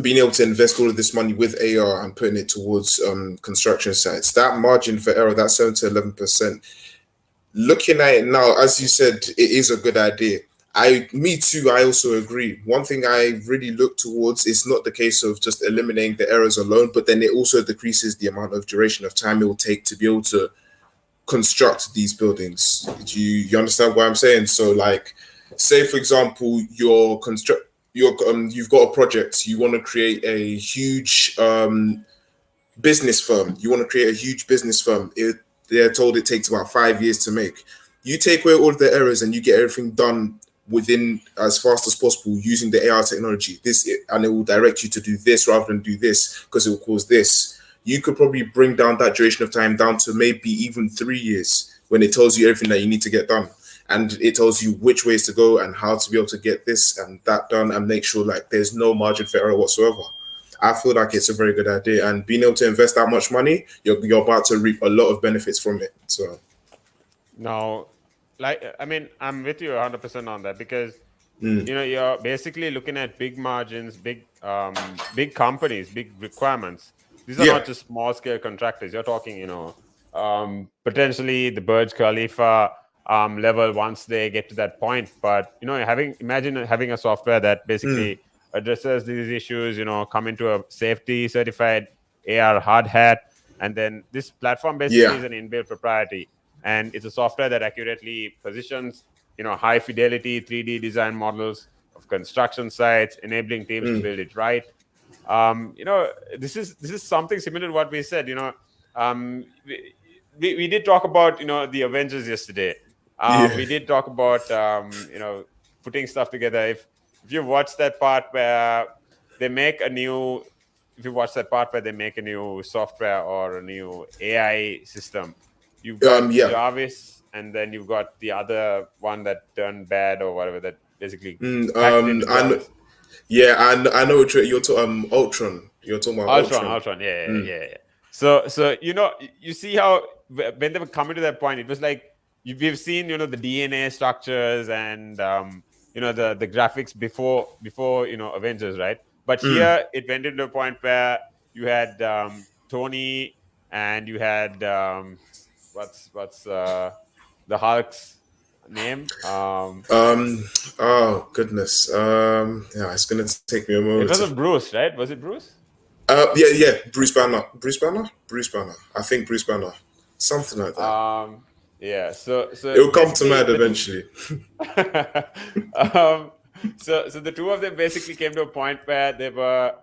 being able to invest all of this money with AR and putting it towards construction sites, that margin for error, that 7 to 11%. Looking at it now, as you said, it is a good idea. Me too, I also agree. One thing I really look towards is not the case of just eliminating the errors alone, but then it also decreases the amount of duration of time it will take to be able to construct these buildings. Do you understand what I'm saying? So, like, say for example, you've got a project, you want to create a huge business firm. You want to create a huge business firm. They're told it takes about 5 years to make. You take away all of the errors and you get everything done within as fast as possible using the AR technology. And it will direct you to do this rather than do this because it will cause this. You could probably bring down that duration of time down to maybe even 3 years when it tells you everything that you need to get done. And it tells you which ways to go and how to be able to get this and that done and make sure like there's no margin for error whatsoever. I feel like it's a very good idea, and being able to invest that much money, you're about to reap a lot of benefits from it. So now, I mean, I'm with you 100% on that, because you're basically looking at big margins, big companies, big requirements. These are yeah, not just small scale contractors. You're talking, potentially the Burj Khalifa level once they get to that point. But imagine having a software that basically addresses these issues. Come into a safety certified AR hard hat, and then this platform basically yeah, is an inbuilt proprietary, and it's a software that accurately positions high fidelity 3D design models of construction sites, enabling teams to build it right. This is something similar to what we said. We did talk about the Avengers yesterday. Yeah. We did talk about putting stuff together. If you watch that part where they make a new, if you watch that part where they make a new software or a new AI system, you've got Yeah. Jarvis, and then you've got the other one that turned bad or whatever, that basically Mm, hacked into I know, Jarvis. yeah, I know what you're talking. Ultron. You're talking about Ultron, yeah. So you see how when they were coming to that point, it was like we've seen the DNA structures and the graphics before Avengers, right? But here it went into a point where you had Tony, and you had what's the Hulk's name? Oh goodness. Yeah, it's gonna take me a It moment. wasn't Bruce, right? Was it Bruce? Yeah. Bruce Banner. Bruce Banner. I think Bruce Banner. Something like that. Yeah. So It'll come to basically mind eventually. so the two of them basically came to a point where they were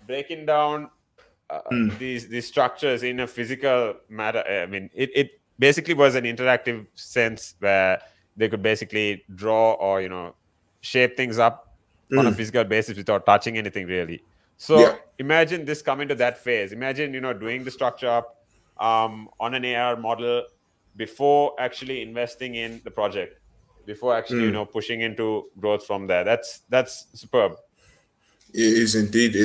breaking down these structures in a physical matter. I mean, it basically was an interactive sense where they could basically draw or shape things up on a physical basis without touching anything really. So Yeah. imagine this coming to that phase. Imagine doing the structure up on an AR model before actually investing in the project, before actually pushing into growth from there. That's superb. It is indeed.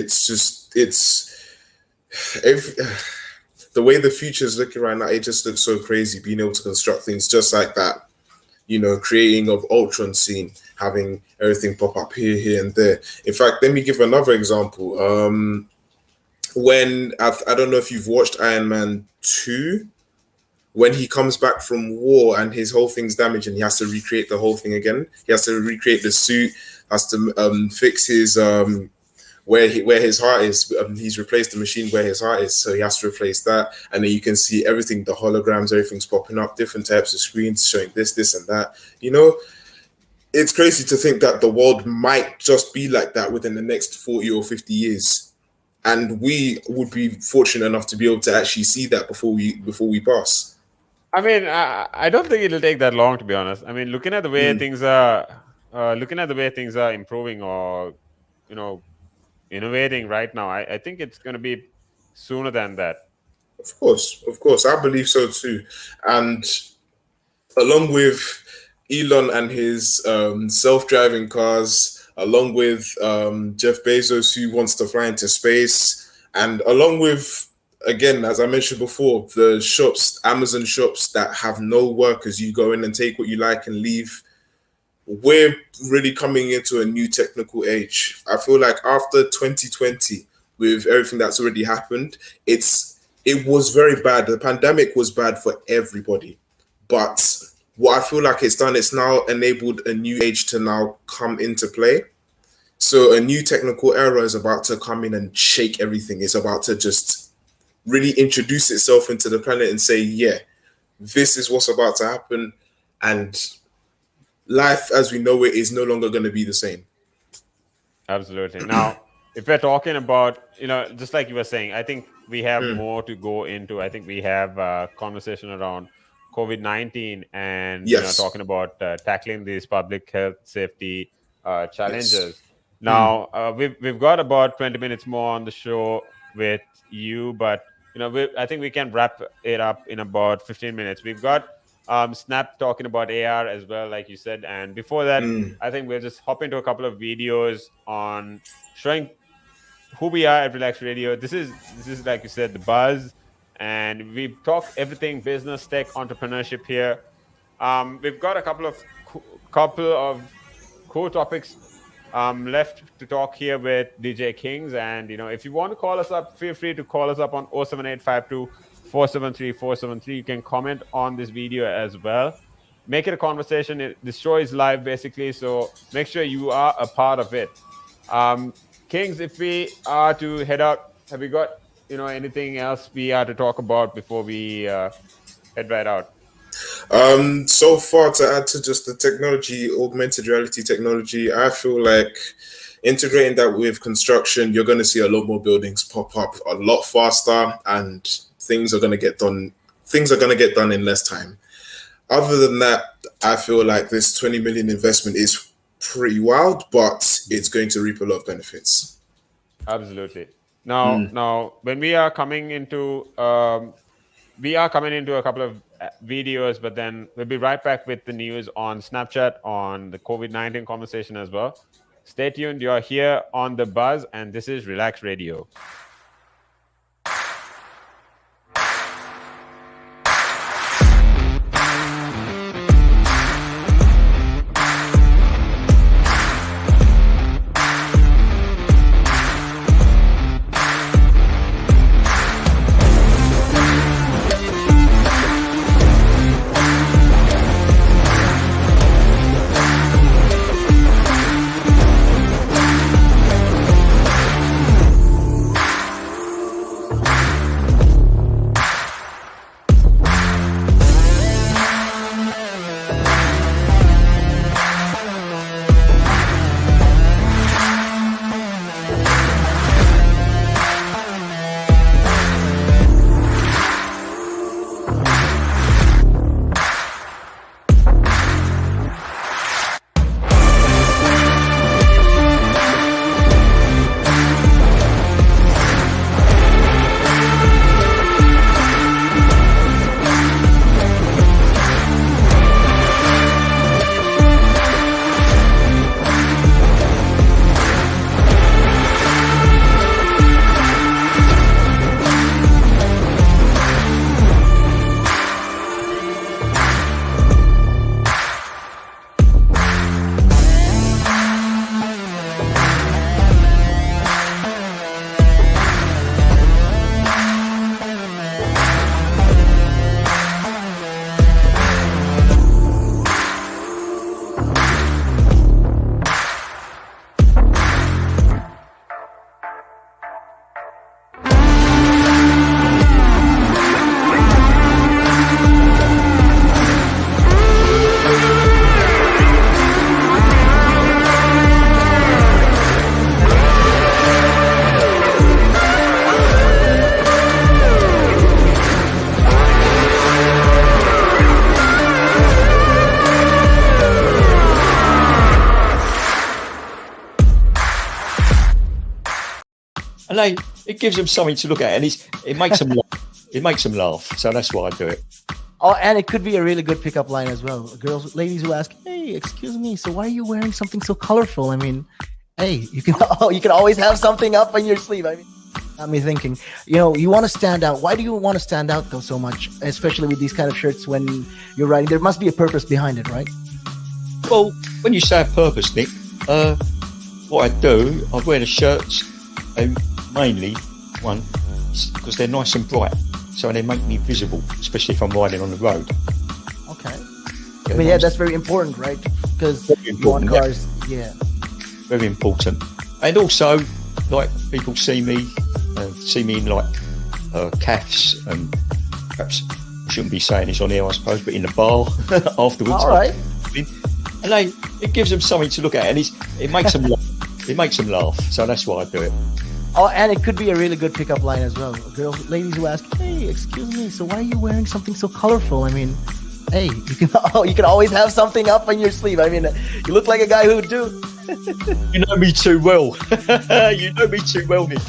If, the way the future is looking right now, it just looks so crazy. Being able to construct things just like that, creating of Ultron scene, having everything pop up here, and there. In fact, let me give another example. When I don't know if you've watched Iron Man 2, when he comes back from war and his whole thing's damaged and he has to recreate the whole thing again. He has to recreate the suit, has to fix his where his heart is. He's replaced the machine where his heart is, so he has to replace that. And then you can see everything, the holograms, everything's popping up, different types of screens showing this and that. It's crazy to think that the world might just be like that within the next 40 or 50 years. And we would be fortunate enough to be able to actually see that before we pass. I mean, I don't think it'll take that long, to be honest. I mean, looking at the way things are improving or innovating right now, I think it's going to be sooner than that. Of course, I believe so too. And along with Elon and his self-driving cars, along with Jeff Bezos, who wants to fly into space, and along with, again, as I mentioned before, the shops, Amazon shops that have no workers, you go in and take what you like and leave. We're really coming into a new technical age. I feel like after 2020, with everything that's already happened, it was very bad. The pandemic was bad for everybody. But what I feel like it's done, it's now enabled a new age to now come into play. So a new technical era is about to come in and shake everything. It's about to just really introduce itself into the planet and say, yeah, this is what's about to happen. And life as we know it is no longer going to be the same. Absolutely. Now, if we're talking about, just like you were saying, I think we have more to go into. I think we have a conversation around COVID-19 and Yes. talking about tackling these public health safety challenges. Yes. Now, we've got about 20 minutes more on the show with you, but I think we can wrap it up in about 15 minutes. We've got Snap talking about AR as well, like you said, and before that, I think we'll just hop into a couple of videos on showing who we are at Relaks Radio. This is like you said, the buzz, and we've talked everything business, tech, entrepreneurship here. We've got a couple of cool topics left to talk here with DJ Kings. And if you want to call us up, feel free to call us up on 07852 473 473. You can comment on this video as well. Make it a conversation. This show is live basically, so make sure you are a part of it. Kings, if we are to head out, have we got anything else we are to talk about before we head right out? So far, to add to just the technology, augmented reality technology, I feel like integrating that with construction, you're going to see a lot more buildings pop up a lot faster, and things are going to get done. Things are going to get done in less time. Other than that, I feel like this 20 million investment is pretty wild, but it's going to reap a lot of benefits. Absolutely. Now, when we are coming into a couple of videos, but then we'll be right back with the news on Snapchat on the COVID-19 conversation as well. Stay tuned. You're here on The Buzz, and this is Relax Radio. And it gives them something to look at, and it makes them laugh. It makes them laugh. So that's why I do it. Oh, and it could be a really good pickup line as well. Ladies who ask, "Hey, excuse me, so why are you wearing something so colorful?" I mean, hey, you can always have something up on your sleeve. I mean, got me thinking. You want to stand out. Why do you want to stand out though so much, especially with these kind of shirts when you're riding? There must be a purpose behind it, right? Well, when you say a purpose, Nick, what I do, I wear the shirts, mainly one because they're nice and bright, so they make me visible, especially if I'm riding on the road. Okay. I mean, yeah, that's very important, right? Because you want cars, yeah. Very important. And also, like, people see me in like calves, and perhaps I shouldn't be saying this on here, I suppose, but in the bar afterwards. All right. And it gives them something to look at, and it makes them laugh. It makes them laugh, so that's why I do it. Oh, and it could be a really good pickup line as well. Ladies who ask, "Hey, excuse me, so why are you wearing something so colorful?" I mean, hey, you can always have something up on your sleeve. I mean, you look like a guy who would do. You know me too well. You know me too well, Nick.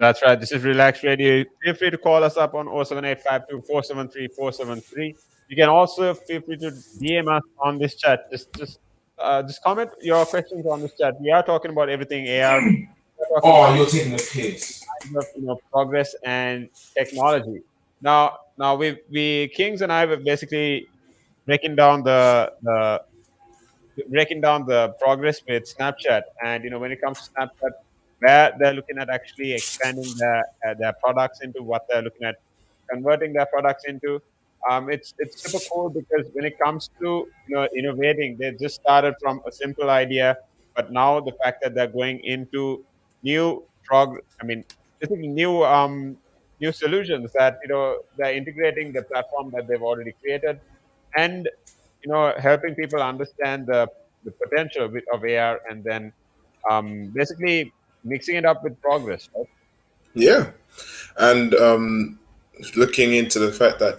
That's right. This is Relax Radio. Feel free to call us up on 07852 You can also feel free to DM us on this chat. Just comment your questions on this chat. We are talking about everything AR. We're talking about Oh, you're taking the piss. of progress and technology. Now we Kings and I were basically breaking down the breaking down the progress with Snapchat, and when it comes to Snapchat, where they're looking at actually expanding their products into, what they're looking at converting their products into. It's super cool because when it comes to innovating, they just started from a simple idea, but now the fact that they're going into new I mean, basically new solutions that they're integrating the platform that they've already created, and helping people understand the potential of AR, and then basically mixing it up with progress, right? Yeah, and looking into the fact that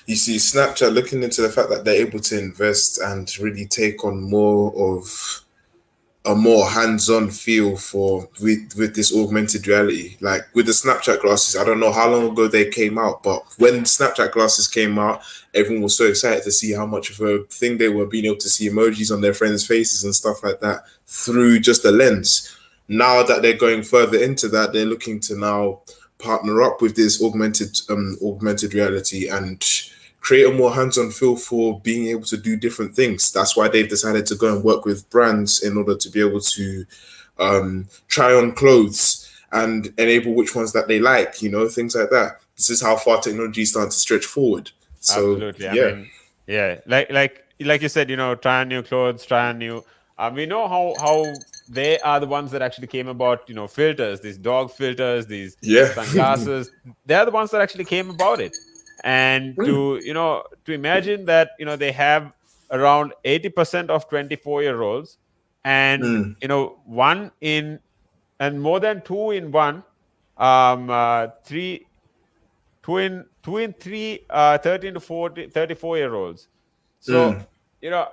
you see Snapchat looking into the fact that they're able to invest and really take on more of a more hands-on feel for with this augmented reality. Like with the Snapchat glasses, I don't know how long ago they came out, but when Snapchat glasses came out, everyone was so excited to see how much of a thing they were, being able to see emojis on their friends' faces and stuff like that through just a lens. Now that they're going further into that, they're looking to now partner up with this augmented reality and create a more hands-on feel for being able to do different things. That's why they've decided to go and work with brands in order to be able to try on clothes and enable which ones that they like, things like that. This is how far technology is starting to stretch forward. So Absolutely. I yeah, mean, yeah, like you said, try on new clothes, try on new. We know how they are the ones that actually came about. Filters, these dog filters, these yeah. sunglasses. They're the ones that actually came about it. And to imagine that they have around 80% of 24-year-olds, and Mm, one in and more than two in one, three two in three 13 to 40 34-year-olds. So mm, you know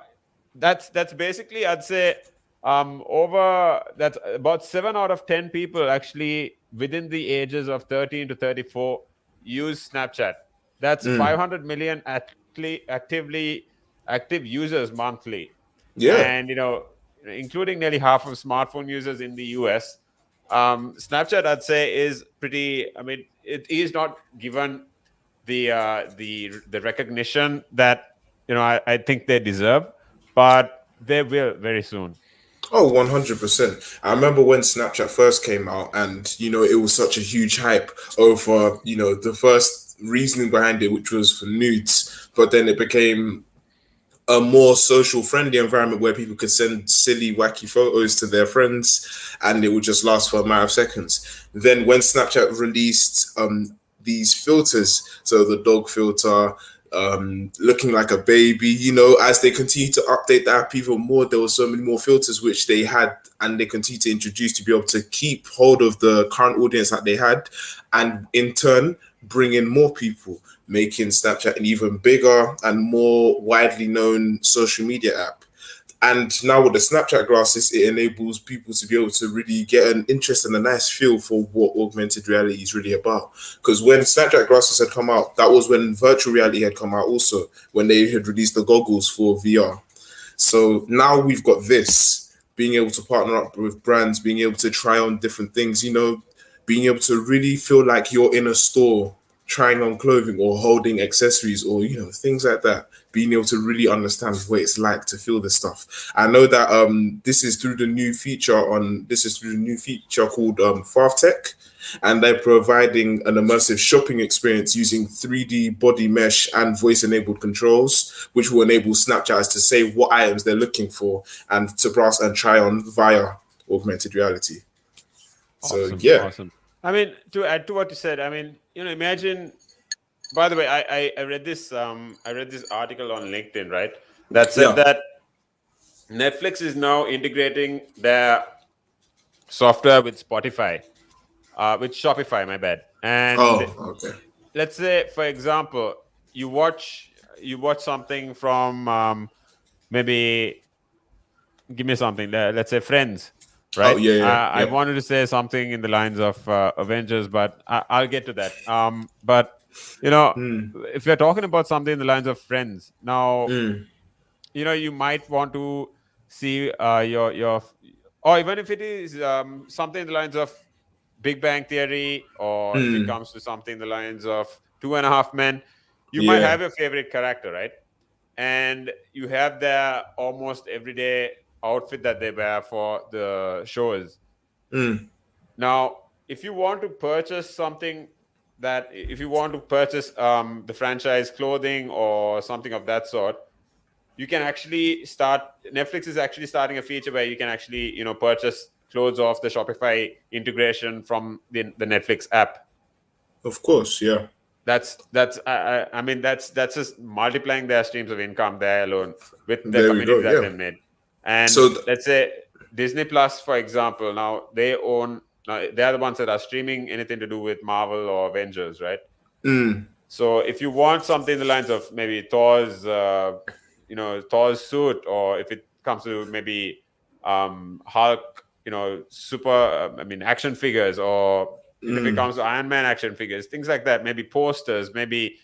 that's basically, I'd say, over that's about 7 out of 10 people actually within the ages of 13 to 34 use Snapchat. That's mm. 500 million active users monthly, Yeah. and including nearly half of smartphone users in the US. Snapchat, I'd say, is pretty. I mean, it is not given the recognition that I think they deserve, but they will very soon. Oh, 100%. I remember when Snapchat first came out and, it was such a huge hype over, the first reasoning behind it, which was for nudes. But then it became a more social friendly environment where people could send silly, wacky photos to their friends and it would just last for a matter of seconds. Then when Snapchat released these filters, so the dog filter, looking like a baby, as they continue to update the app even more, there were so many more filters which they had and they continue to introduce to be able to keep hold of the current audience that they had, and in turn bring in more people, making Snapchat an even bigger and more widely known social media app. And now with the Snapchat glasses, it enables people to be able to really get an interest and a nice feel for what augmented reality is really about. Because when Snapchat glasses had come out, that was when virtual reality had come out also, when they had released the goggles for VR. So now we've got this, being able to partner up with brands, being able to try on different things, being able to really feel like you're in a store trying on clothing or holding accessories or things like that, being able to really understand what it's like to feel this stuff. I know that this is through the new feature called FarfTech, and they're providing an immersive shopping experience using 3D body mesh and voice enabled controls, which will enable Snapchatters to say what items they're looking for and to browse and try on via augmented reality. So Awesome, yeah. awesome. I mean, to add to what you said, I mean, imagine. By the way, I read this article on LinkedIn, right? That said Yeah. that Netflix is now integrating their software with with Shopify, my bad. And Oh, okay. let's say, for example, you watch something from maybe, give me something. Let's say Friends. right? Oh yeah. I wanted to say something in the lines of Avengers, but I'll get to that. But Mm, if you're talking about something in the lines of Friends, now mm, you might want to see your, or even if it is something in the lines of Big Bang Theory, or if it mm, comes to something in the lines of Two and a Half Men, you might yeah. have your favorite character, right? And you have their almost everyday outfit that they wear for the shows. Mm, Now, if you want to purchase something, that if you want to purchase the franchise clothing or something of that sort, you can actually start. Netflix is actually starting a feature where you can actually purchase clothes off the Shopify integration from the Netflix app. of course, yeah. I mean that's just multiplying their streams of income there alone with the There we go. community that Yeah. they made. And So let's say Disney Plus, for example, now they own. Now they're the ones that are streaming anything to do with Marvel or Avengers, right? mm, So if you want something in the lines of maybe Thor's, Thor's suit, or if it comes to maybe Hulk, super, I mean, action figures, or if it mm, comes to Iron Man action figures, things like that, maybe posters, maybe,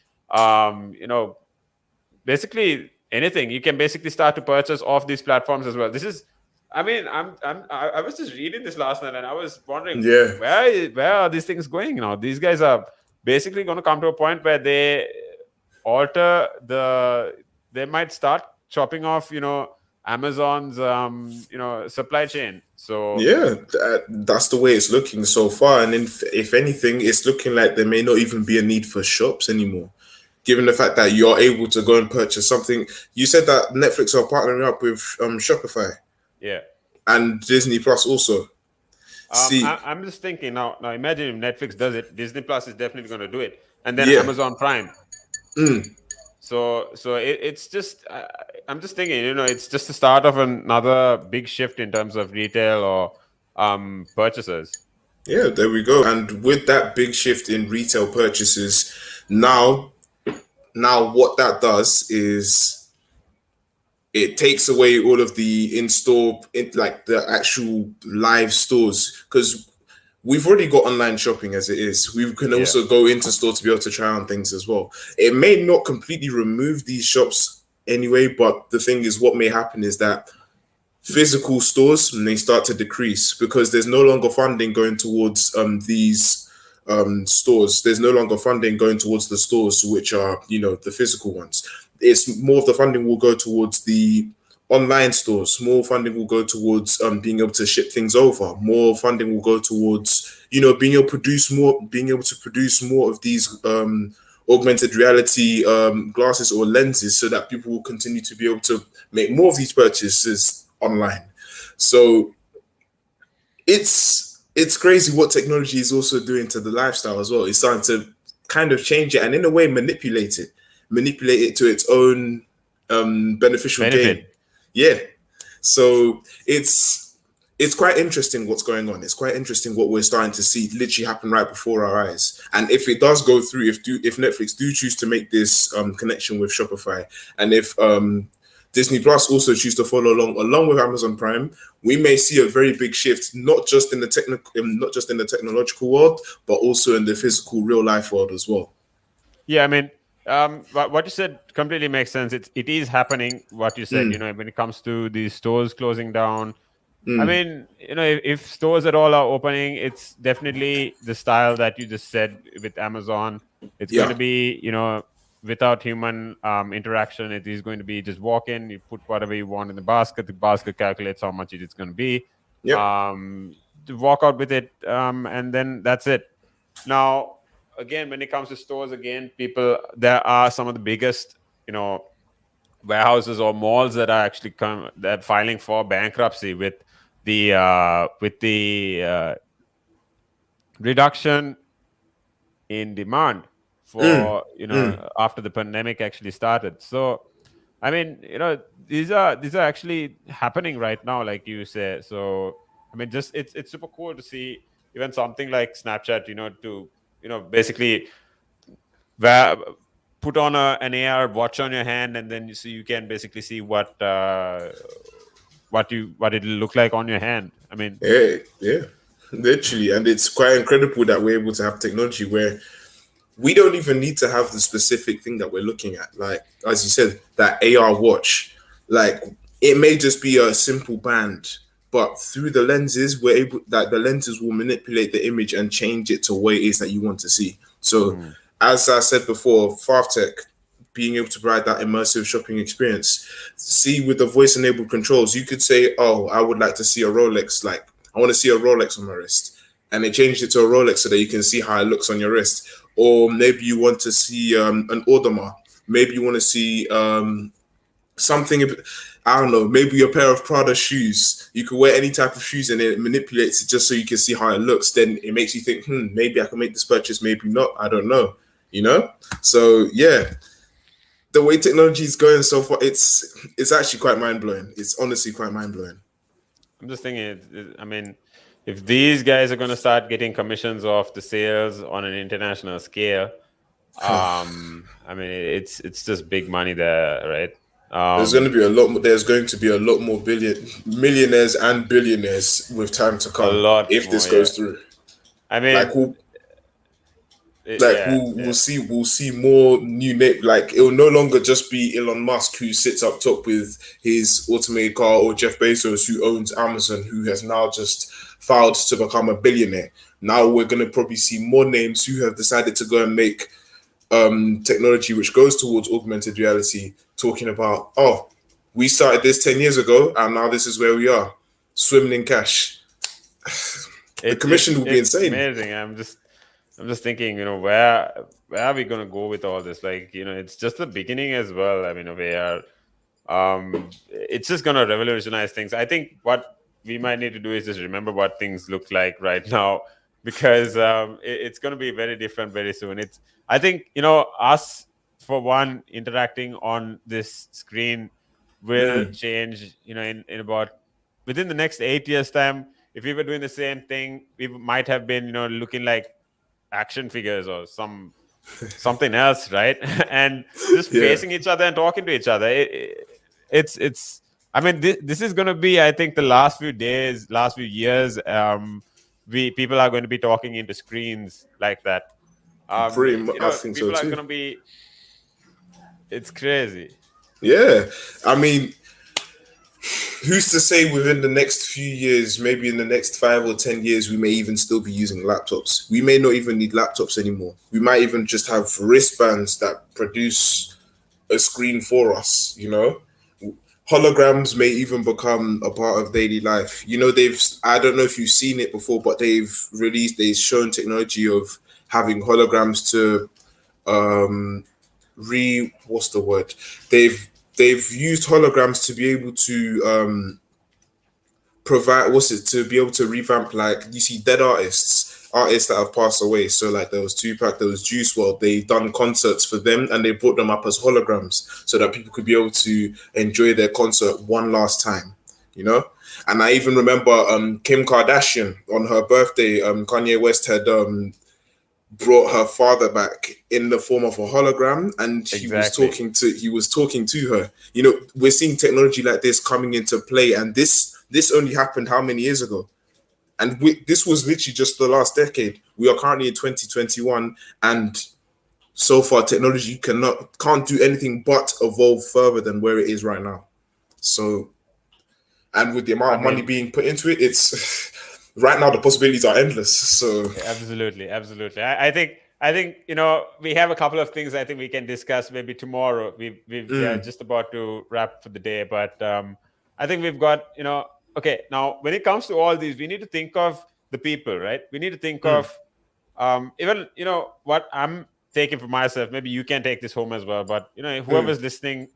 basically anything, you can basically start to purchase off these platforms as well. This is, I mean, I was just reading this last night and I was wondering yeah. where are these things going now? These guys are basically going to come to a point where they alter they might start chopping off, Amazon's, supply chain. So Yeah, that's the way it's looking so far. And if anything, it's looking like there may not even be a need for shops anymore, given the fact that you're able to go and purchase something. You said that Netflix are partnering up with Shopify yeah. and Disney Plus also. See, I'm just thinking now. Now imagine if Netflix does it, Disney Plus is definitely going to do it, and then yeah, Amazon Prime. mm, So it's just I'm just thinking, it's just the start of another big shift in terms of retail or purchases. yeah, there we go. And with that big shift in retail purchases, now, now what that does is it takes away all of the in-store, like the actual live stores, because we've already got online shopping as it is. We can Yeah. also go into store to be able to try on things as well. It may not completely remove these shops anyway, but the thing is, what may happen is that physical stores may start to decrease because there's no longer funding going towards these stores. There's no longer funding going towards the stores, which are, the physical ones. It's more of the funding will go towards the online stores. More funding will go towards being able to ship things over. More funding will go towards, being able to produce more of these augmented reality glasses or lenses, so that people will continue to be able to make more of these purchases online. So it's crazy what technology is also doing to the lifestyle as well. It's starting to kind of change it and in a way manipulate it to its own beneficial gain. Benefit. Yeah. So it's quite interesting what's going on. It's quite interesting what we're starting to see literally happen right before our eyes. And if it does go through, if Netflix do choose to make this connection with Shopify, and if Disney Plus also choose to follow along with Amazon Prime, we may see a very big shift, not just in the technological world, but also in the physical real life world as well. Yeah, I mean, what you said completely makes sense. It is happening. What you said, when it comes to these stores closing down. I mean, if stores at all are opening, it's definitely the style that you just said with Amazon. It's going to Yeah. be, without human interaction. It is going to be just walk in, you put whatever you want in the basket calculates how much it is going to be. Yep. To walk out with it, and then that's it. Now, again, when it comes to stores, again, there are some of the biggest, warehouses or malls that are actually that filing for bankruptcy with the reduction in demand for after the pandemic actually started. So I mean, these are actually happening right now, like you say. So I mean, just it's super cool to see even something like Snapchat, to basically put on an AR watch on your hand, and then you can basically see what it'll look like on your hand. I mean, Yeah, literally, and it's quite incredible that we're able to have technology where we don't even need to have the specific thing that we're looking at. Like as you said, that AR watch, like it may just be a simple band, but through the lenses, we're able that the lenses will manipulate the image and change it to what it is that you want to see. So, mm, as I said before, FarfTech being able to provide that immersive shopping experience. See, with the voice enabled controls, you could say, "Oh, I would like to see a Rolex. Like, I want to see a Rolex on my wrist," and it changed it to a Rolex so that you can see how it looks on your wrist. Or maybe you want to see an Audemars. Maybe you want to see something. I don't know. Maybe a pair of Prada shoes. You can wear any type of shoes, and it manipulates it just so you can see how it looks. Then it makes you think, maybe I can make this purchase. Maybe not. I don't know. You know. So yeah, the way technology is going so far, it's actually quite mind blowing. It's honestly quite mind blowing. I'm just thinking. I mean, if these guys are going to start getting commissions off the sales on an international scale, I mean, it's just big money there, right? There's going to be a lot. There's going to be a lot more millionaires and billionaires with time to A come lot if more, this yeah. goes through. I Like mean, we'll yeah, we'll see more new name. Like it will no longer just be Elon Musk who sits up top with his automated car, or Jeff Bezos who owns Amazon, who has now just filed to become a billionaire. Now we're going to probably see more names who have decided to go and make technology which goes towards augmented reality, talking about, oh, we started this 10 years ago and now this is where we are, swimming in cash. The commission will be it's insane. amazing. I'm just thinking, where are we gonna go with all this? Like, it's just the beginning as well. I mean, of AR. It's just gonna revolutionize things. I think what we might need to do is just remember what things look like right now, because it's gonna be very different very soon. I think, us, for one, interacting on this screen will change. In about within the next 8 years time. If we were doing the same thing, we might have been, looking like action figures or something else, right? And just Yeah, facing each other and talking to each other. It's I mean, this is going to be, I think, the last few days, last few years, we people are going to be talking into screens like that. pretty much. I think so People are going too. to be, it's crazy. Yeah, I mean, who's to say within the next few years, maybe in the next 5 or 10 years, we may even still be using laptops. We may not even need laptops anymore. We might even just have wristbands that produce a screen for us, Holograms may even become a part of daily life. I don't know if you've seen it before, but they've shown technology of having holograms to what's the word? They've used holograms to be able to provide to be able to revamp, like you see dead artists that have passed away. So like there was Tupac, there was Juice WRLD. They done concerts for them and they brought them up as holograms so that people could be able to enjoy their concert one last time. And I even remember Kim Kardashian on her birthday. Kanye West had brought her father back in the form of a hologram, and Exactly. he was talking to her. We're seeing technology like this coming into play, and this only happened how many years ago? And this was literally just the last decade. We are currently in 2021, and so far technology can't do anything but evolve further than where it is right now. So, and with the amount I of money mean, being put into it, it's right now the possibilities are endless. So absolutely, absolutely. I think we have a couple of things I think we can discuss maybe tomorrow. We are just about to wrap for the day, but I think we've got okay. Now, when it comes to all these, we need to think of the people, right? We need to think of even what I'm taking for myself. Maybe you can take this home as well, but whoever's listening,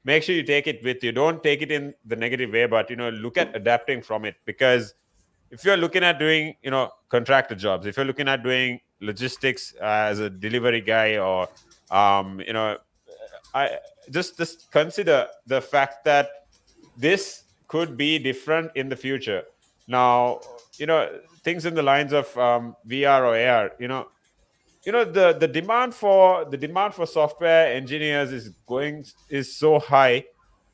make sure you take it with you. Don't take it in the negative way, but look at adapting from it, because if you're looking at doing contractor jobs, if you're looking at doing logistics as a delivery guy, or I just consider the fact that this could be different in the future. Now, things in the lines of VR or AR, the demand for software engineers is so high.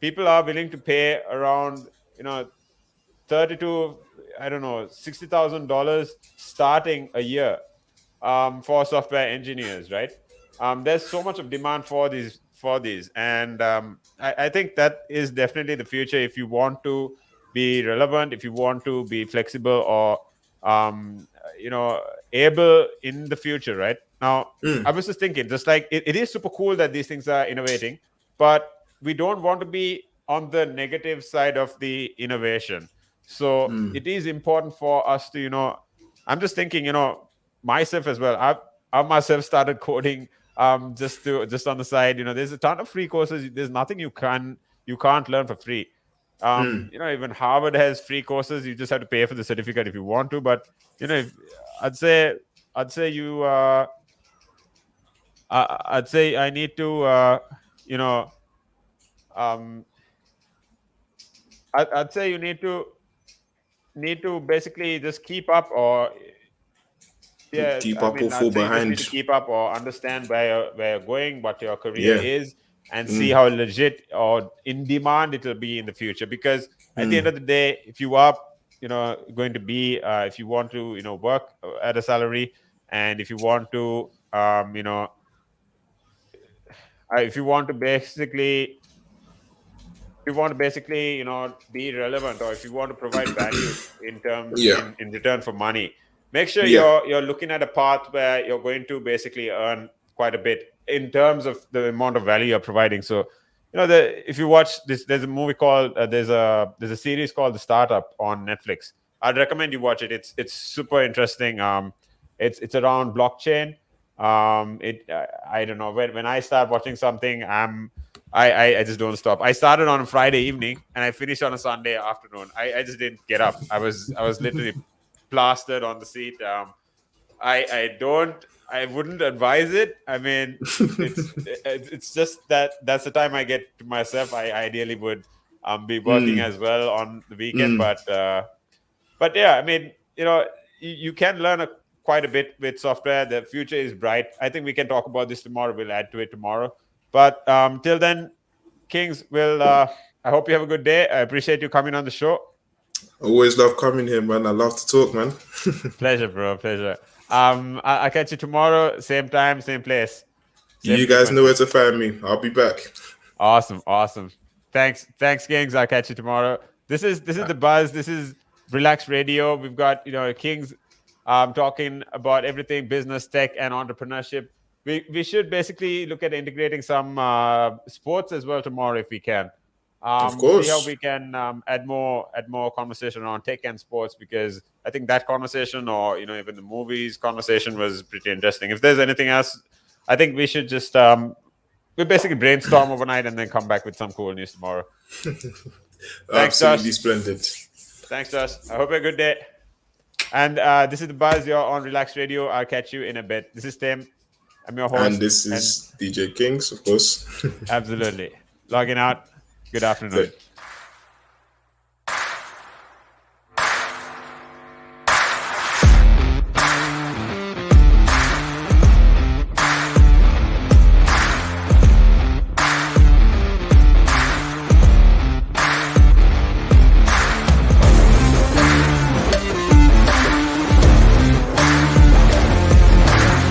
People are willing to pay around 30 to I don't know, $60,000 starting a year for software engineers, right? There's so much of demand for these, and I think that is definitely the future. If you want to be relevant, if you want to be flexible, or you know, able in the future, right? Now, I was just thinking, just like it is super cool that these things are innovating, but we don't want to be on the negative side of the innovation. So it is important for us to, you know, I'm just thinking, you know, myself as well. I myself started coding just on the side. You know, there's a ton of free courses. There's nothing you can't learn for free. You know, even Harvard has free courses. You just have to pay for the certificate if you want to. But you know, I'd say you I'd say I need to you know I'd say you need to basically just keep up, or yeah, Keep I up or mean, fall I'd say you just need behind. to keep up or understand where you're going, what your career Yeah. is, and see how legit or in demand it will be in the future. Because at the end of the day, if you are, you know, going to be, if you want to, you know, work at a salary, and if you want to, you know, if you want to basically you know, be relevant, or if you want to provide value in terms Yeah. in return for money, make sure Yeah. you're looking at a path where you're going to basically earn quite a bit in terms of the amount of value you're providing. So you know, if you watch this, there's a movie called there's a series called The Startup on Netflix. I'd recommend you watch it. It's super interesting. It's around blockchain. I don't know, when I start watching something, I just don't stop. I started on a Friday evening and I finished on a Sunday afternoon. I just didn't get up. I was literally plastered on the seat. I wouldn't advise it. I mean, it's just that's the time I get to myself. I ideally would be working as well on the weekend, but yeah, I mean, you know, you can learn quite a bit with software. The future is bright. I think we can talk about this tomorrow. We'll add to it tomorrow. But till then, Kings, will I hope you have a good day. I appreciate you coming on the show. Always love coming here, man. I love to talk, man. Pleasure, bro. Pleasure. I'll catch you tomorrow, same time, same place. Same You guys know frequency. where to find me. I'll be back. Awesome. Thanks, Kings. I'll catch you tomorrow. This is the buzz. This is Relax Radio. We've got, you know, Kings talking about everything business, tech, and entrepreneurship. We should basically look at integrating some sports as well tomorrow if we can. Of See how course. we can add more conversation on tech and sports, because I think that conversation, or you know, even the movies conversation, was pretty interesting. If there's anything else, I think we should just we basically brainstorm overnight and then come back with some cool news tomorrow. Thanks, Absolutely Josh. splendid. Thanks, Josh. I hope you have a good day. And this is the buzz. You're on Relax Radio. I'll catch you in a bit. This is Tim. I'm your host. And this is DJ Kings, of course. Absolutely. Logging out. Good afternoon. Good.